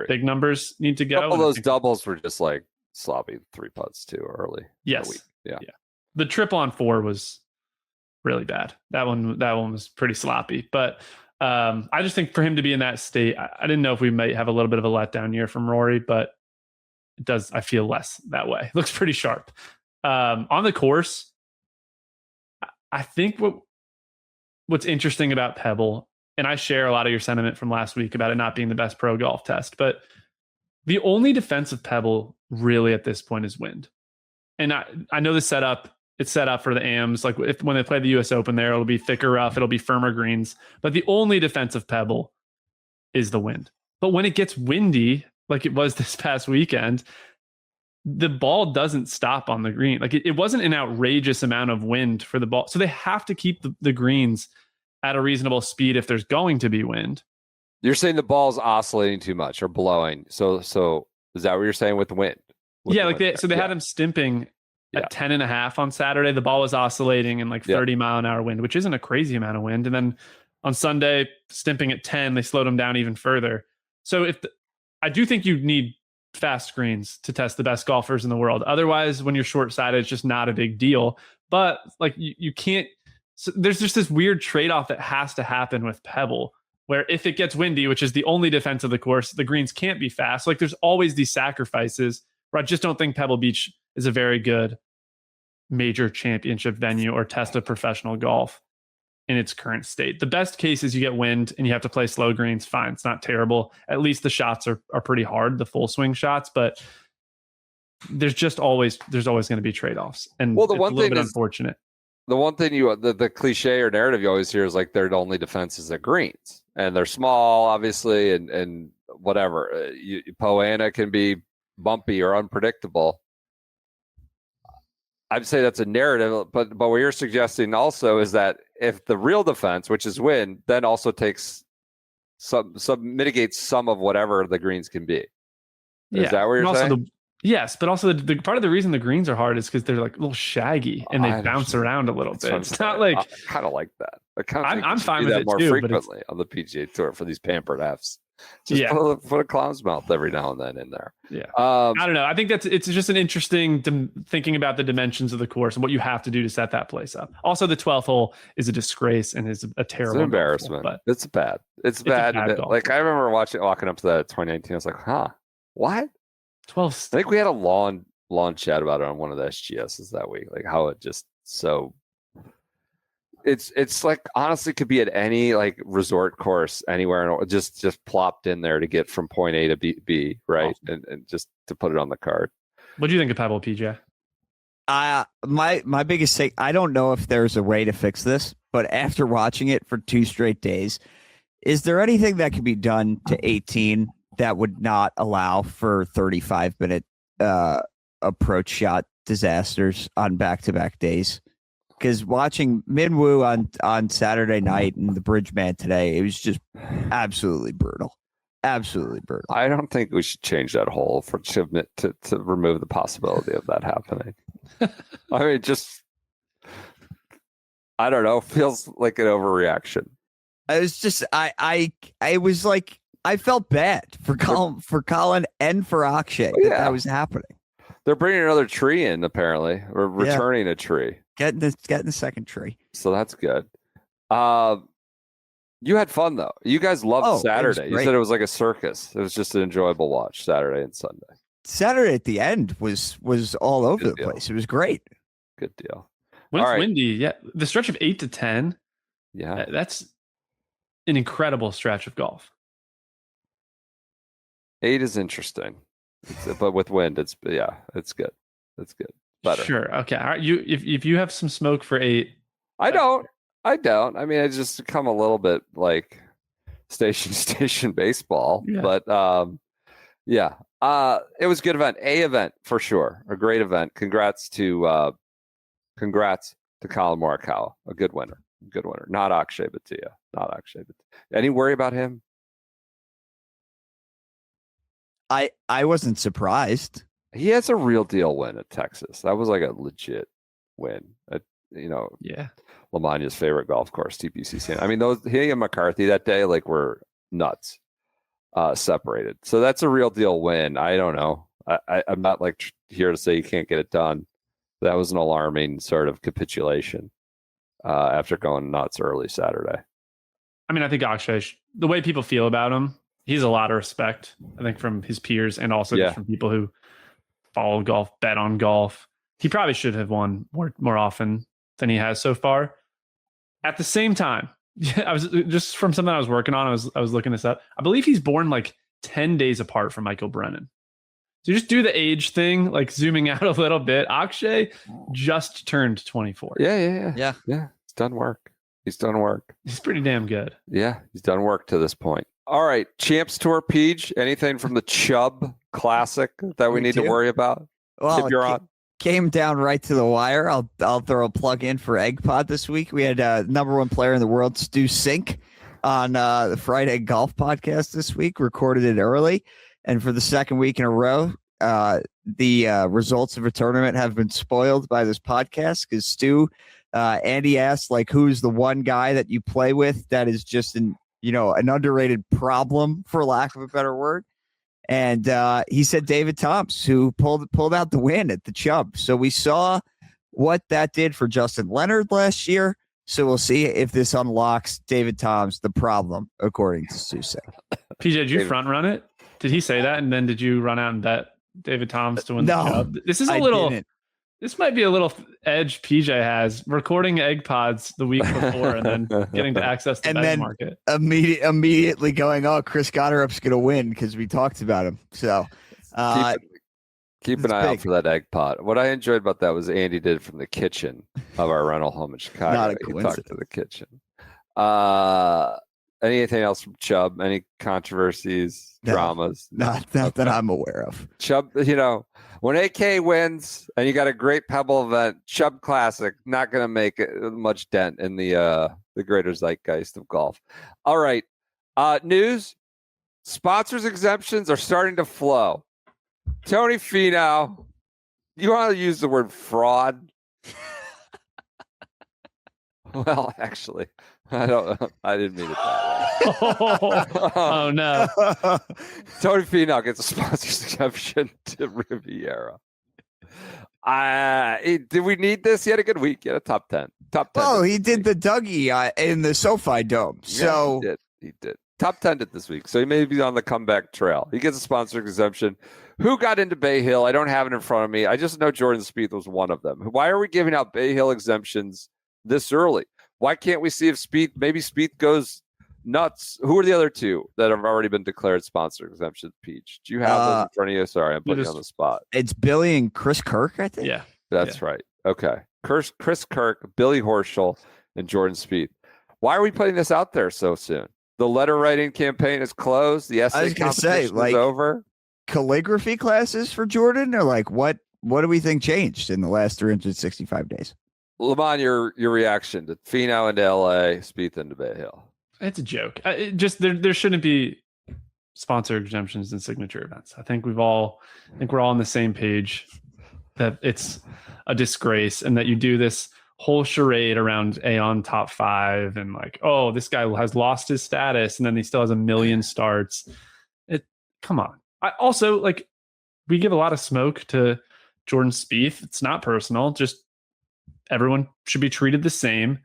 Speaker 2: big numbers need to go.
Speaker 1: All those doubles were just like sloppy 3 putts too early.
Speaker 2: Yes.
Speaker 1: Yeah.
Speaker 2: The triple on 4 was really bad. That one was pretty sloppy. But I just think for him to be in that state, I didn't know if we might have a little bit of a letdown year from Rory, but it does. I feel less that way. Looks pretty sharp. On the course, I think what's interesting about Pebble, and I share a lot of your sentiment from last week about it not being the best pro golf test, but the only defense of Pebble really at this point is wind. And I know it's set up for the AMs. Like when they play the US Open there, it'll be thicker rough, it'll be firmer greens. But the only defense of Pebble is the wind. But when it gets windy, like it was this past weekend, the ball doesn't stop on the green. Like it wasn't an outrageous amount of wind for the ball. So they have to keep the greens at a reasonable speed if there's going to be wind.
Speaker 1: You're saying the ball's oscillating too much or blowing. So is that what you're saying with the wind?
Speaker 2: They had him stimping at 10.5 on Saturday. The ball was oscillating in like 30 mile an hour wind, which isn't a crazy amount of wind. And then on Sunday, stimping at 10, they slowed him down even further. So I do think you need fast greens to test the best golfers in the world. Otherwise, when you're short-sighted, it's just not a big deal. But like you can't. So there's just this weird trade-off that has to happen with Pebble, where if it gets windy, which is the only defense of the course, the greens can't be fast. Like there's always these sacrifices where I just don't think Pebble Beach is a very good major championship venue or test of professional golf in its current state. The best case is you get wind and you have to play slow greens. Fine. It's not terrible. At least the shots are pretty hard, the full swing shots, but there's always going to be trade-offs. And
Speaker 1: the one thing is
Speaker 2: unfortunate.
Speaker 1: The one thing the cliche or narrative you always hear is like their only defense is the greens, and they're small, obviously, and whatever. Poana can be bumpy or unpredictable. I'd say that's a narrative, but what you're suggesting also is that if the real defense, which is wind, then also takes some mitigates some of whatever the greens can be. Is that what you're saying?
Speaker 2: Yes, but also the part of the reason the greens are hard is because they're like a little shaggy and they bounce around a little bit. It's not like
Speaker 1: I kind of like that.
Speaker 2: I'm fine with it
Speaker 1: more
Speaker 2: too,
Speaker 1: frequently on the PGA Tour for these pampered Fs. Just put a clown's mouth every now and then in there.
Speaker 2: Yeah, I don't know. I think it's just an interesting thinking about the dimensions of the course and what you have to do to set that place up. Also, the 12th hole is a disgrace and is a terrible
Speaker 1: embarrassment.
Speaker 2: But
Speaker 1: it's bad. It's bad. Like I remember walking up to that 2019. I was like, huh, what?
Speaker 2: 12.
Speaker 1: I think we had a long chat about it on one of the SGSs that week. Like how it just so. It's like honestly could be at any like resort course anywhere and just plopped in there to get from point A to B, right? Awesome. And just to put it on the card.
Speaker 2: What do you think of Pebble, PJ?
Speaker 3: My biggest thing, I don't know if there's a way to fix this, but after watching it for 2 straight days, is there anything that could be done to 18 that would not allow for 35-minute approach shot disasters on back-to-back days? Because watching Minwoo on Saturday night and the Bridgeman today, it was just absolutely brutal. Absolutely brutal.
Speaker 1: I don't think we should change that hole to remove the possibility of that happening. I mean, I don't know. Feels like an overreaction.
Speaker 3: I was just I was like I felt bad for Colin and for Akshay that was happening.
Speaker 1: They're bringing another tree in apparently, or returning a tree.
Speaker 3: Getting the second tree.
Speaker 1: So that's good. You had fun though. You guys loved Saturday. You said it was like a circus. It was just an enjoyable watch Saturday and Sunday.
Speaker 3: Saturday at the end was all over the place. It was great.
Speaker 1: Good deal.
Speaker 2: When
Speaker 1: All
Speaker 2: it's
Speaker 1: right.
Speaker 2: windy, yeah. The stretch of 8 to 10,
Speaker 1: Yeah.
Speaker 2: that's an incredible stretch of golf.
Speaker 1: 8 is interesting. But with wind, it's good. It's good. Better.
Speaker 2: Sure. Okay. All right. If you have some smoke for 8,
Speaker 1: I don't. I mean, it's just become a little bit like station baseball.
Speaker 2: Yeah.
Speaker 1: But yeah. It was a good event. A event for sure. A great event. Congrats to Colin Morikawa. A good winner. Not Akshay Bhatia. Any worry about him?
Speaker 3: I wasn't surprised.
Speaker 1: He has a real deal win at Texas. That was like a legit win at,
Speaker 2: yeah.
Speaker 1: LaMagna's favorite golf course, TPC. I mean, he and McCarthy that day were nuts, separated. So that's a real deal win. I don't know. I'm not here to say you can't get it done. That was an alarming sort of capitulation after going nuts early Saturday.
Speaker 2: I mean, I think Akshay, the way people feel about him, he's a lot of respect, I think, from his peers and also just from people who follow golf, bet on golf. He probably should have won more often than he has so far. At the same time, I was just from something I was working on. I was looking this up. I believe he's born 10 days apart from Michael Brennan. So just do the age thing, zooming out a little bit. Akshay just turned 24.
Speaker 1: Yeah. He's done work.
Speaker 2: He's pretty damn good.
Speaker 1: Yeah, he's done work to this point. All right, Champs Tour Peach. Anything from the Chubb Classic that we need to worry about?
Speaker 3: Well,
Speaker 1: if you're on.
Speaker 3: Came down right to the wire. I'll throw a plug in for Egg Pod this week. We had number one player in the world, Stu Sink, on the Friday Golf Podcast this week. Recorded it early, and for the second week in a row, the results of a tournament have been spoiled by this podcast because Stu, Andy asked who's the one guy that you play with that is just an underrated problem, for lack of a better word. And he said David Toms, who pulled out the win at the Chubb. So we saw what that did for Justin Leonard last year. So we'll see if this unlocks David Toms, the problem, according to Stu Sink.
Speaker 2: PJ, did you front run it? Did he say that? And then did you run out and bet David Toms to win the Chubb? This is This might be a little edge PJ has, recording Egg Pods the week before and then getting to access the betting market.
Speaker 3: Immediately going, Chris Gotterup's going to win because we talked about him. So
Speaker 1: keep an eye out for that Egg Pod. What I enjoyed about that was Andy did it from the kitchen of our rental home in Chicago.
Speaker 3: Not a
Speaker 1: he
Speaker 3: coincidence.
Speaker 1: talked to the kitchen. Anything else from Chubb? Any controversies, dramas?
Speaker 3: Not that I'm aware of.
Speaker 1: Chubb, when AK wins and you got a great Pebble event, Chubb Classic, not going to make much dent in the greater zeitgeist of golf. All right. News. Sponsors exemptions are starting to flow. Tony Finau, you want to use the word fraud? Well, actually, I didn't mean it that way.
Speaker 2: Oh no.
Speaker 1: Tony Finau gets a sponsor's exemption to Riviera. Did we need this? He had a good week. He had a top 10.
Speaker 3: Oh, he did the Dougie in the SoFi Dome. So
Speaker 1: he did. Top 10 did this week. So he may be on the comeback trail. He gets a sponsor exemption. Who got into Bay Hill? I don't have it in front of me. I just know Jordan Spieth was one of them. Why are we giving out Bay Hill exemptions this early? Why can't we see if Spieth goes nuts? Who are the other two that have already been declared sponsor exemptions, Peach? Do you have those in front of you? Sorry, I'm putting you on the spot.
Speaker 3: It's Billy and Chris Kirk, I think.
Speaker 2: Yeah.
Speaker 1: That's right. Okay. Chris Kirk, Billy Horschel, and Jordan Spieth. Why are we putting this out there so soon? The letter writing campaign is closed. The essay competition is over.
Speaker 3: Calligraphy classes for Jordan, or what do we think changed in the last 365 days?
Speaker 1: Lamont, your reaction to Finau into LA, Spieth into Bay Hill.
Speaker 2: It's a joke. There shouldn't be sponsor exemptions in signature events. I think we're all on the same page that it's a disgrace and that you do this whole charade around Aon top 5 and this guy has lost his status and then he still has 1 million starts. Come on. I also we give a lot of smoke to Jordan Spieth. It's not personal. Just everyone should be treated the same.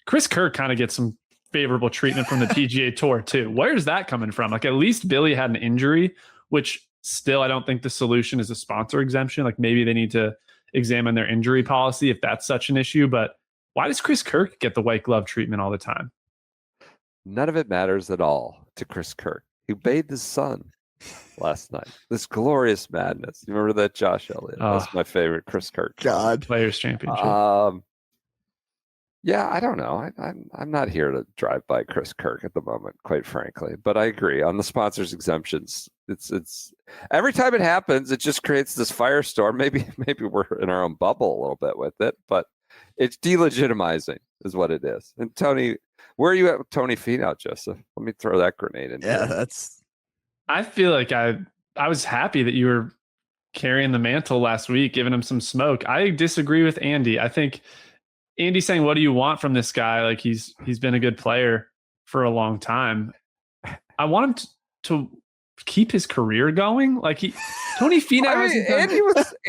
Speaker 2: Chris Kirk kind of gets some favorable treatment from the PGA Tour too. Where's that coming from? At least Billy had an injury, which still I don't think the solution is a sponsor exemption. Maybe they need to examine their injury policy if that's such an issue. But why does Chris Kirk get the white glove treatment all the time?
Speaker 1: None of it matters at all to Chris Kirk. He bathed his son last night. This glorious madness. You remember that, Josh Elliott? That's my favorite Chris Kirk.
Speaker 3: God.
Speaker 2: Players Championship.
Speaker 1: Yeah, I don't know. I'm not here to drive by Chris Kirk at the moment, quite frankly. But I agree on the sponsors exemptions. It's every time it happens, it just creates this firestorm. Maybe we're in our own bubble a little bit with it, but it's delegitimizing, is what it is. And Tony, where are you at with Tony Finau, Joseph? Let me throw that grenade in.
Speaker 3: Yeah,
Speaker 1: here.
Speaker 3: that's.
Speaker 2: I feel like I was happy that you were carrying the mantle last week, giving him some smoke. I disagree with Andy. I think Andy's saying, what do you want from this guy? Like he's been a good player for a long time. I want him to keep his career going. Like Tony Finau.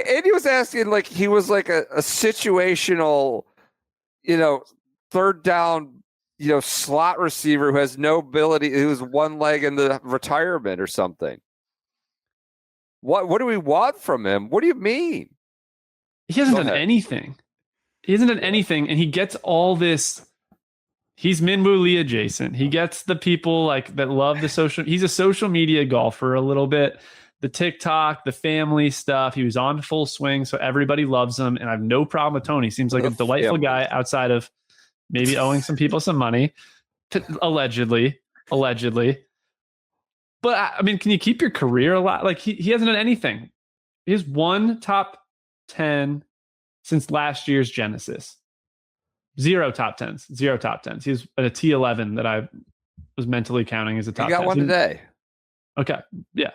Speaker 1: Andy was asking like he was like a situational, third down, slot receiver who has no ability, who's one leg in the retirement or something. What do we want from him? What do you mean?
Speaker 2: He hasn't done anything. He hasn't done anything, and he gets all this. He's Minwoo Lee adjacent. He gets the people like that love the social. He's a social media golfer a little bit. The TikTok, the family stuff. He was on full swing, so everybody loves him, and I have no problem with Tony. Seems like a delightful guy outside of maybe owing some people some money, allegedly. But I mean, can you keep your career alive? Like he hasn't done anything. He has one top 10 since last year's Genesis. Zero top 10s. He was at a T11 that I was mentally counting as a top 10.
Speaker 1: He got one today.
Speaker 2: Okay. Yeah.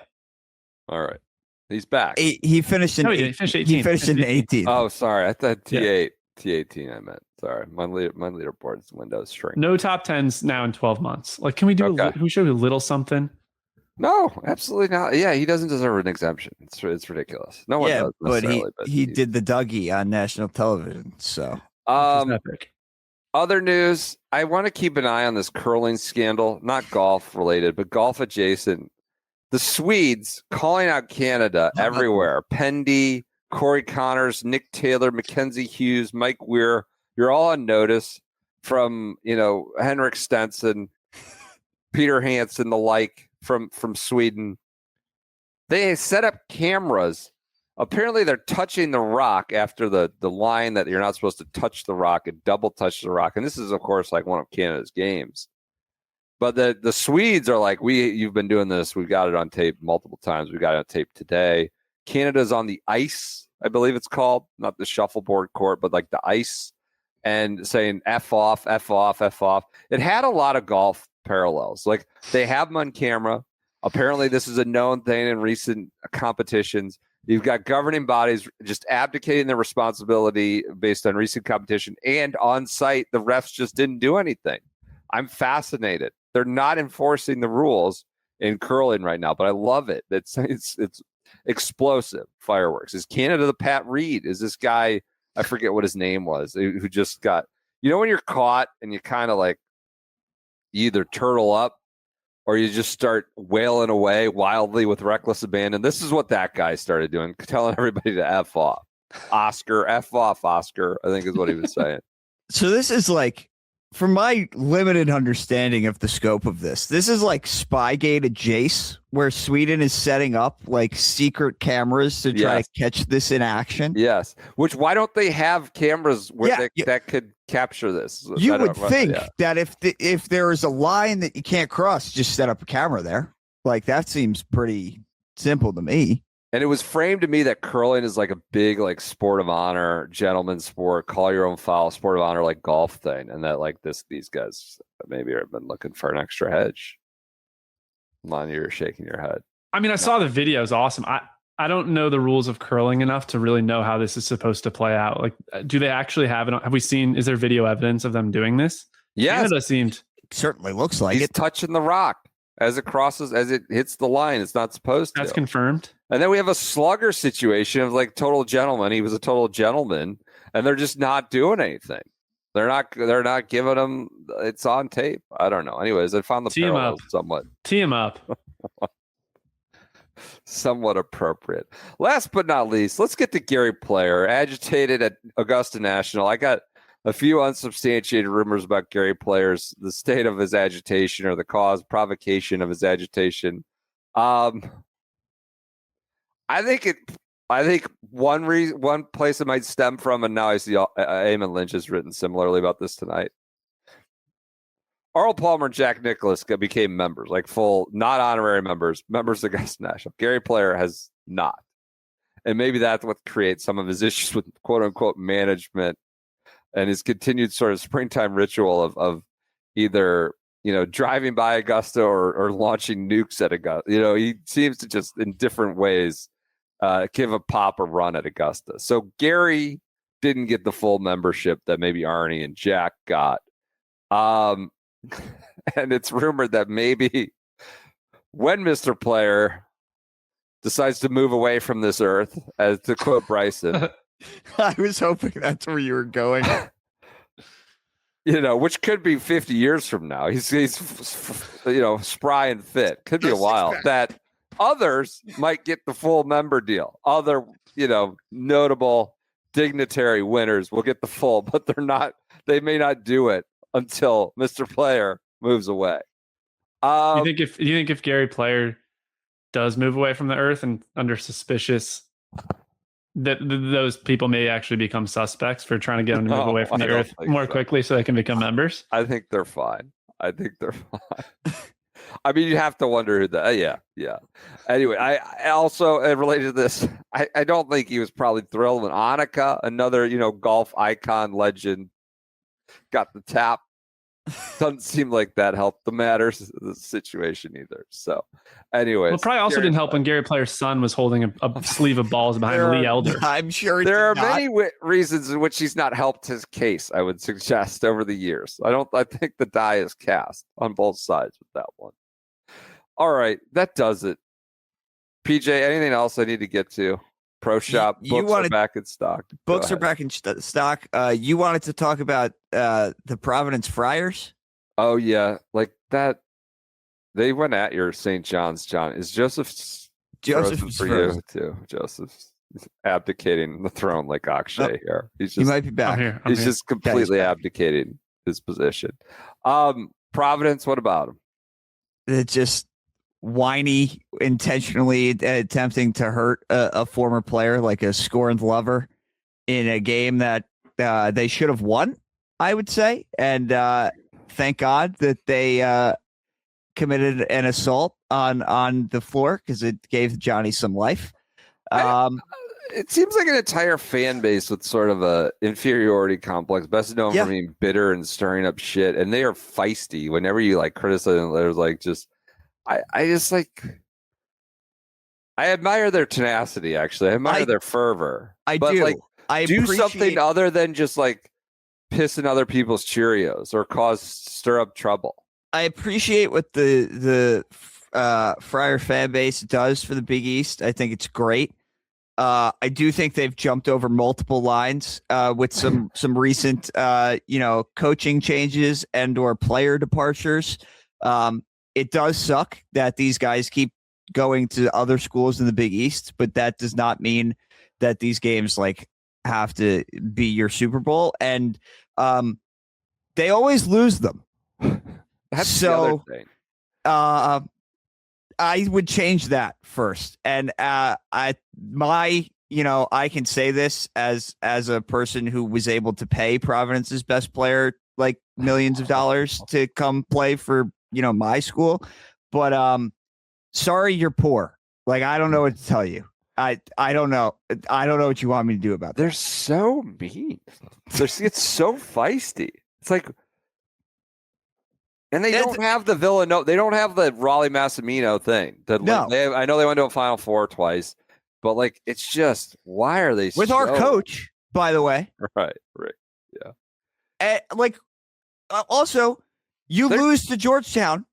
Speaker 1: All right. He's back.
Speaker 3: He finished in
Speaker 2: 18th.
Speaker 3: He finished in 18th.
Speaker 1: Oh, sorry. I thought T8. T18 I meant. Sorry. My leaderboard's windows shrink.
Speaker 2: No top 10s now in 12 months. Like, can we do can we show you a little something?
Speaker 1: No, absolutely not. Yeah, he doesn't deserve an exemption. It's ridiculous. No one does necessarily.
Speaker 3: But he did the Dougie on national television. So
Speaker 1: other news, I want to keep an eye on this curling scandal, not golf related, but golf adjacent. The Swedes calling out Canada everywhere. Pendy, Corey Connors, Nick Taylor, Mackenzie Hughes, Mike Weir. You're all on notice from, Henrik Stenson, Peter Hansen, the like from Sweden. They set up cameras. Apparently they're touching the rock after the line that you're not supposed to touch the rock and double touch the rock. And this is, of course, like one of Canada's games. But the Swedes are like, you've been doing this. We've got it on tape multiple times. We got it on tape today. Canada's on the ice, I believe it's called, not the shuffleboard court, but like the ice, and saying F off, F off, F off. It had a lot of golf parallels. Like they have them on camera. Apparently this is a known thing in recent competitions. You've got governing bodies just abdicating their responsibility based on recent competition, and on site, the refs just didn't do anything. I'm fascinated. They're not enforcing the rules in curling right now, but I love it. It's explosive fireworks. Is Canada the Pat Reed? Is this guy, I forget what his name was, who just got, when you're caught and you kind of like, you either turtle up or you just start wailing away wildly with reckless abandon. This is what that guy started doing, telling everybody to F off. Oscar, F off, Oscar, I think is what he was saying.
Speaker 3: So this is like, from my limited understanding of the scope of this is like Spygate at Jace, where Sweden is setting up like secret cameras to try to catch this in action.
Speaker 1: Yes. Why don't they have cameras where that could capture this?
Speaker 3: You would think that if there is a line that you can't cross, just set up a camera there. Like that seems pretty simple to me.
Speaker 1: And it was framed to me that curling is like a big like sport of honor, gentleman's sport, call your own foul, sport of honor, like golf thing, and that like these guys maybe have been looking for an extra hedge. Lon, you're shaking your head.
Speaker 2: I mean, I saw the video. It's awesome. I don't know the rules of curling enough to really know how this is supposed to play out. Like, do they actually have it? Have we seen? Is there video evidence of them doing this?
Speaker 1: Yeah,
Speaker 2: Canada seemed.
Speaker 3: Certainly looks like
Speaker 1: he's touching the rock as it crosses, as it hits the line. It's not supposed to.
Speaker 2: That's confirmed.
Speaker 1: And then we have a slugger situation of like total gentleman. He was a total gentleman, and they're just not doing anything. They're not giving him. It's on tape. I don't know. Anyways, I found the parallels somewhat.
Speaker 2: Tee him up.
Speaker 1: somewhat appropriate. Last but not least, let's get to Gary Player, agitated at Augusta National. I got a few unsubstantiated rumors about Gary Player's, the state of his agitation or the provocation of his agitation. I think one place it might stem from, and now I see Eamon Lynch has written similarly about this tonight. Arnold Palmer and Jack Nicklaus became members, like full, not honorary members of Augusta National. Gary Player has not. And maybe that's what creates some of his issues with quote unquote management and his continued sort of springtime ritual of either, driving by Augusta or launching nukes at Augusta. He seems to just in different ways give a pop a run at Augusta. So Gary didn't get the full membership that maybe Arnie and Jack got. And it's rumored that maybe when Mr. Player decides to move away from this earth, as to quote Bryson,
Speaker 3: I was hoping that's where you were going.
Speaker 1: Which could be 50 years from now. He's spry and fit. Could be a while. That others might get the full member deal. Other, notable dignitary winners will get the full, but they may not do it until Mr. Player moves away.
Speaker 2: You think if Gary Player does move away from the earth and under suspicious, that those people may actually become suspects for trying to get him to move away from the earth more quickly so they can become members?
Speaker 1: I think they're fine. I mean, you have to wonder who yeah. Anyway, I also, related to this, I don't think he was probably thrilled when Annika, another, golf icon legend, got the tap. Doesn't seem like that helped the matters of the situation either. So, anyways.
Speaker 2: Well, probably also didn't help when Gary Player's son was holding a sleeve of balls behind Lee Elder.
Speaker 3: I'm sure
Speaker 1: there are many reasons in which he's not helped his case, I would suggest, over the years. I think the die is cast on both sides with that one. All right, that does it. PJ, anything else I need to get to? Pro Shop books are back in stock.
Speaker 3: Books are back in stock. You wanted to talk about the Providence Friars?
Speaker 1: Oh yeah, like that. They went at your St. John's. John, is Joseph for you too? Joseph's abdicating the throne like Akshay here.
Speaker 3: He might be back.
Speaker 1: He's just completely abdicating his position. Providence, what about him?
Speaker 3: It's just whiny, intentionally attempting to hurt a former player, like a scorned lover, in a game that they should have won, I would say. And thank God that they committed an assault on the floor, because it gave Johnny some life.
Speaker 1: It seems like an entire fan base with sort of a inferiority complex, best known for being bitter and stirring up shit. And they are feisty whenever you criticize them. There's I just I admire their tenacity. Actually, I admire their fervor.
Speaker 3: I do
Speaker 1: something other than just piss in other people's Cheerios or stir up trouble.
Speaker 3: I appreciate what the Friar fan base does for the Big East. I think it's great. I do think they've jumped over multiple lines with some recent coaching changes and or player departures. It does suck that these guys keep going to other schools in the Big East, but that does not mean that these games have to be your Super Bowl, and they always lose them.
Speaker 1: That's the other thing.
Speaker 3: I would change that first, and I can say this as a person who was able to pay Providence's best player millions of dollars to come play for my school, but sorry, you're poor. I don't know what to tell you. I don't know what you want me to do about that.
Speaker 1: They're so mean. It's so feisty. It's and they don't have the Villanova. They don't have the Raleigh Massimino thing.
Speaker 3: No.
Speaker 1: I know they went to a Final Four twice, but it's just, why are they
Speaker 3: with our coach, by the way?
Speaker 1: Right. Yeah.
Speaker 3: Also, you lose to Georgetown.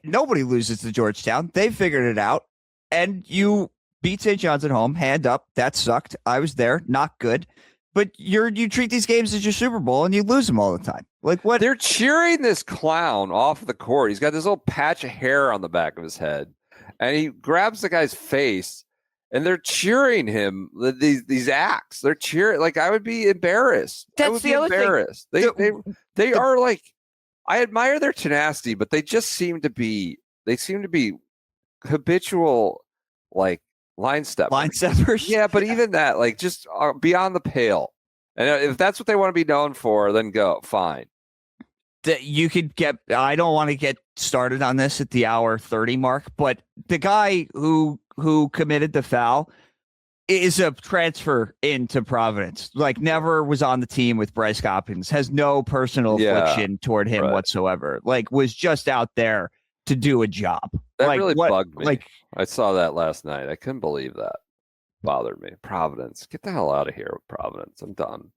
Speaker 3: Nobody loses to Georgetown. They figured it out. And you beat St. John's at home, hand up. That sucked. I was there. Not good. But you treat these games as your Super Bowl and you lose them all the time. What?
Speaker 1: They're cheering this clown off the court. He's got this little patch of hair on the back of his head. and he grabs the guy's face, and they're cheering him. These acts, they're cheering. Like, I would be embarrassed. I would be embarrassed. They are like, I admire their tenacity, but they just seem to be habitual, like, line steppers. Yeah, but even that, like, just beyond the pale. And if that's what they want to be known for, then go, fine.
Speaker 3: That you could get. I don't want to get started on this at the hour 30 mark, but the guy who committed the foul is a transfer into Providence. Like, never was on the team with Bryce Hopkins, has no personal affliction toward him whatsoever. Like, was just out there to do a job.
Speaker 1: That really bugged me. Like, I saw that last night. I couldn't believe that. Bothered me. Providence. Get the hell out of here with Providence. I'm done.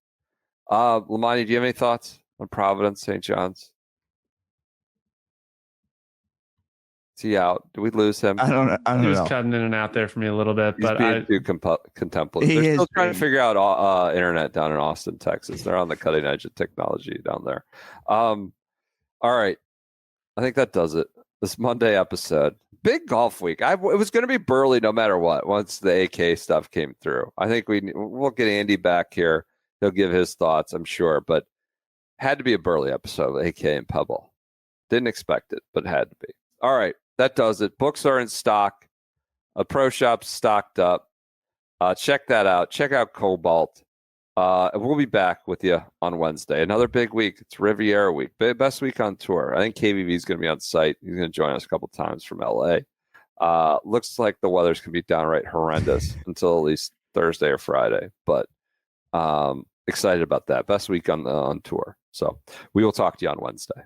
Speaker 1: Lamani, do you have any thoughts on Providence, St. John's? Is he out? Do we lose him?
Speaker 3: I don't know.
Speaker 2: He was cutting in and out there for me a little bit.
Speaker 1: He's being too contemplative. They're still trying to figure out internet down in Austin, Texas. They're on the cutting edge of technology down there. All right. I think that does it. This Monday episode. Big golf week. It was going to be Burley no matter what once the AK stuff came through. I think we'll get Andy back here. He'll give his thoughts, I'm sure. But had to be a Burley episode with AK and Pebble. Didn't expect it, but had to be. All right. That does it. Books are in stock. A pro shop's stocked up. Check that out. Check out Cobalt. We'll be back with you on Wednesday. Another big week. It's Riviera week. Best week on tour. I think KVV is going to be on site. He's going to join us a couple times from LA. Looks like the weather's going to be downright horrendous until at least Thursday or Friday. But excited about that. Best week on tour. So we will talk to you on Wednesday.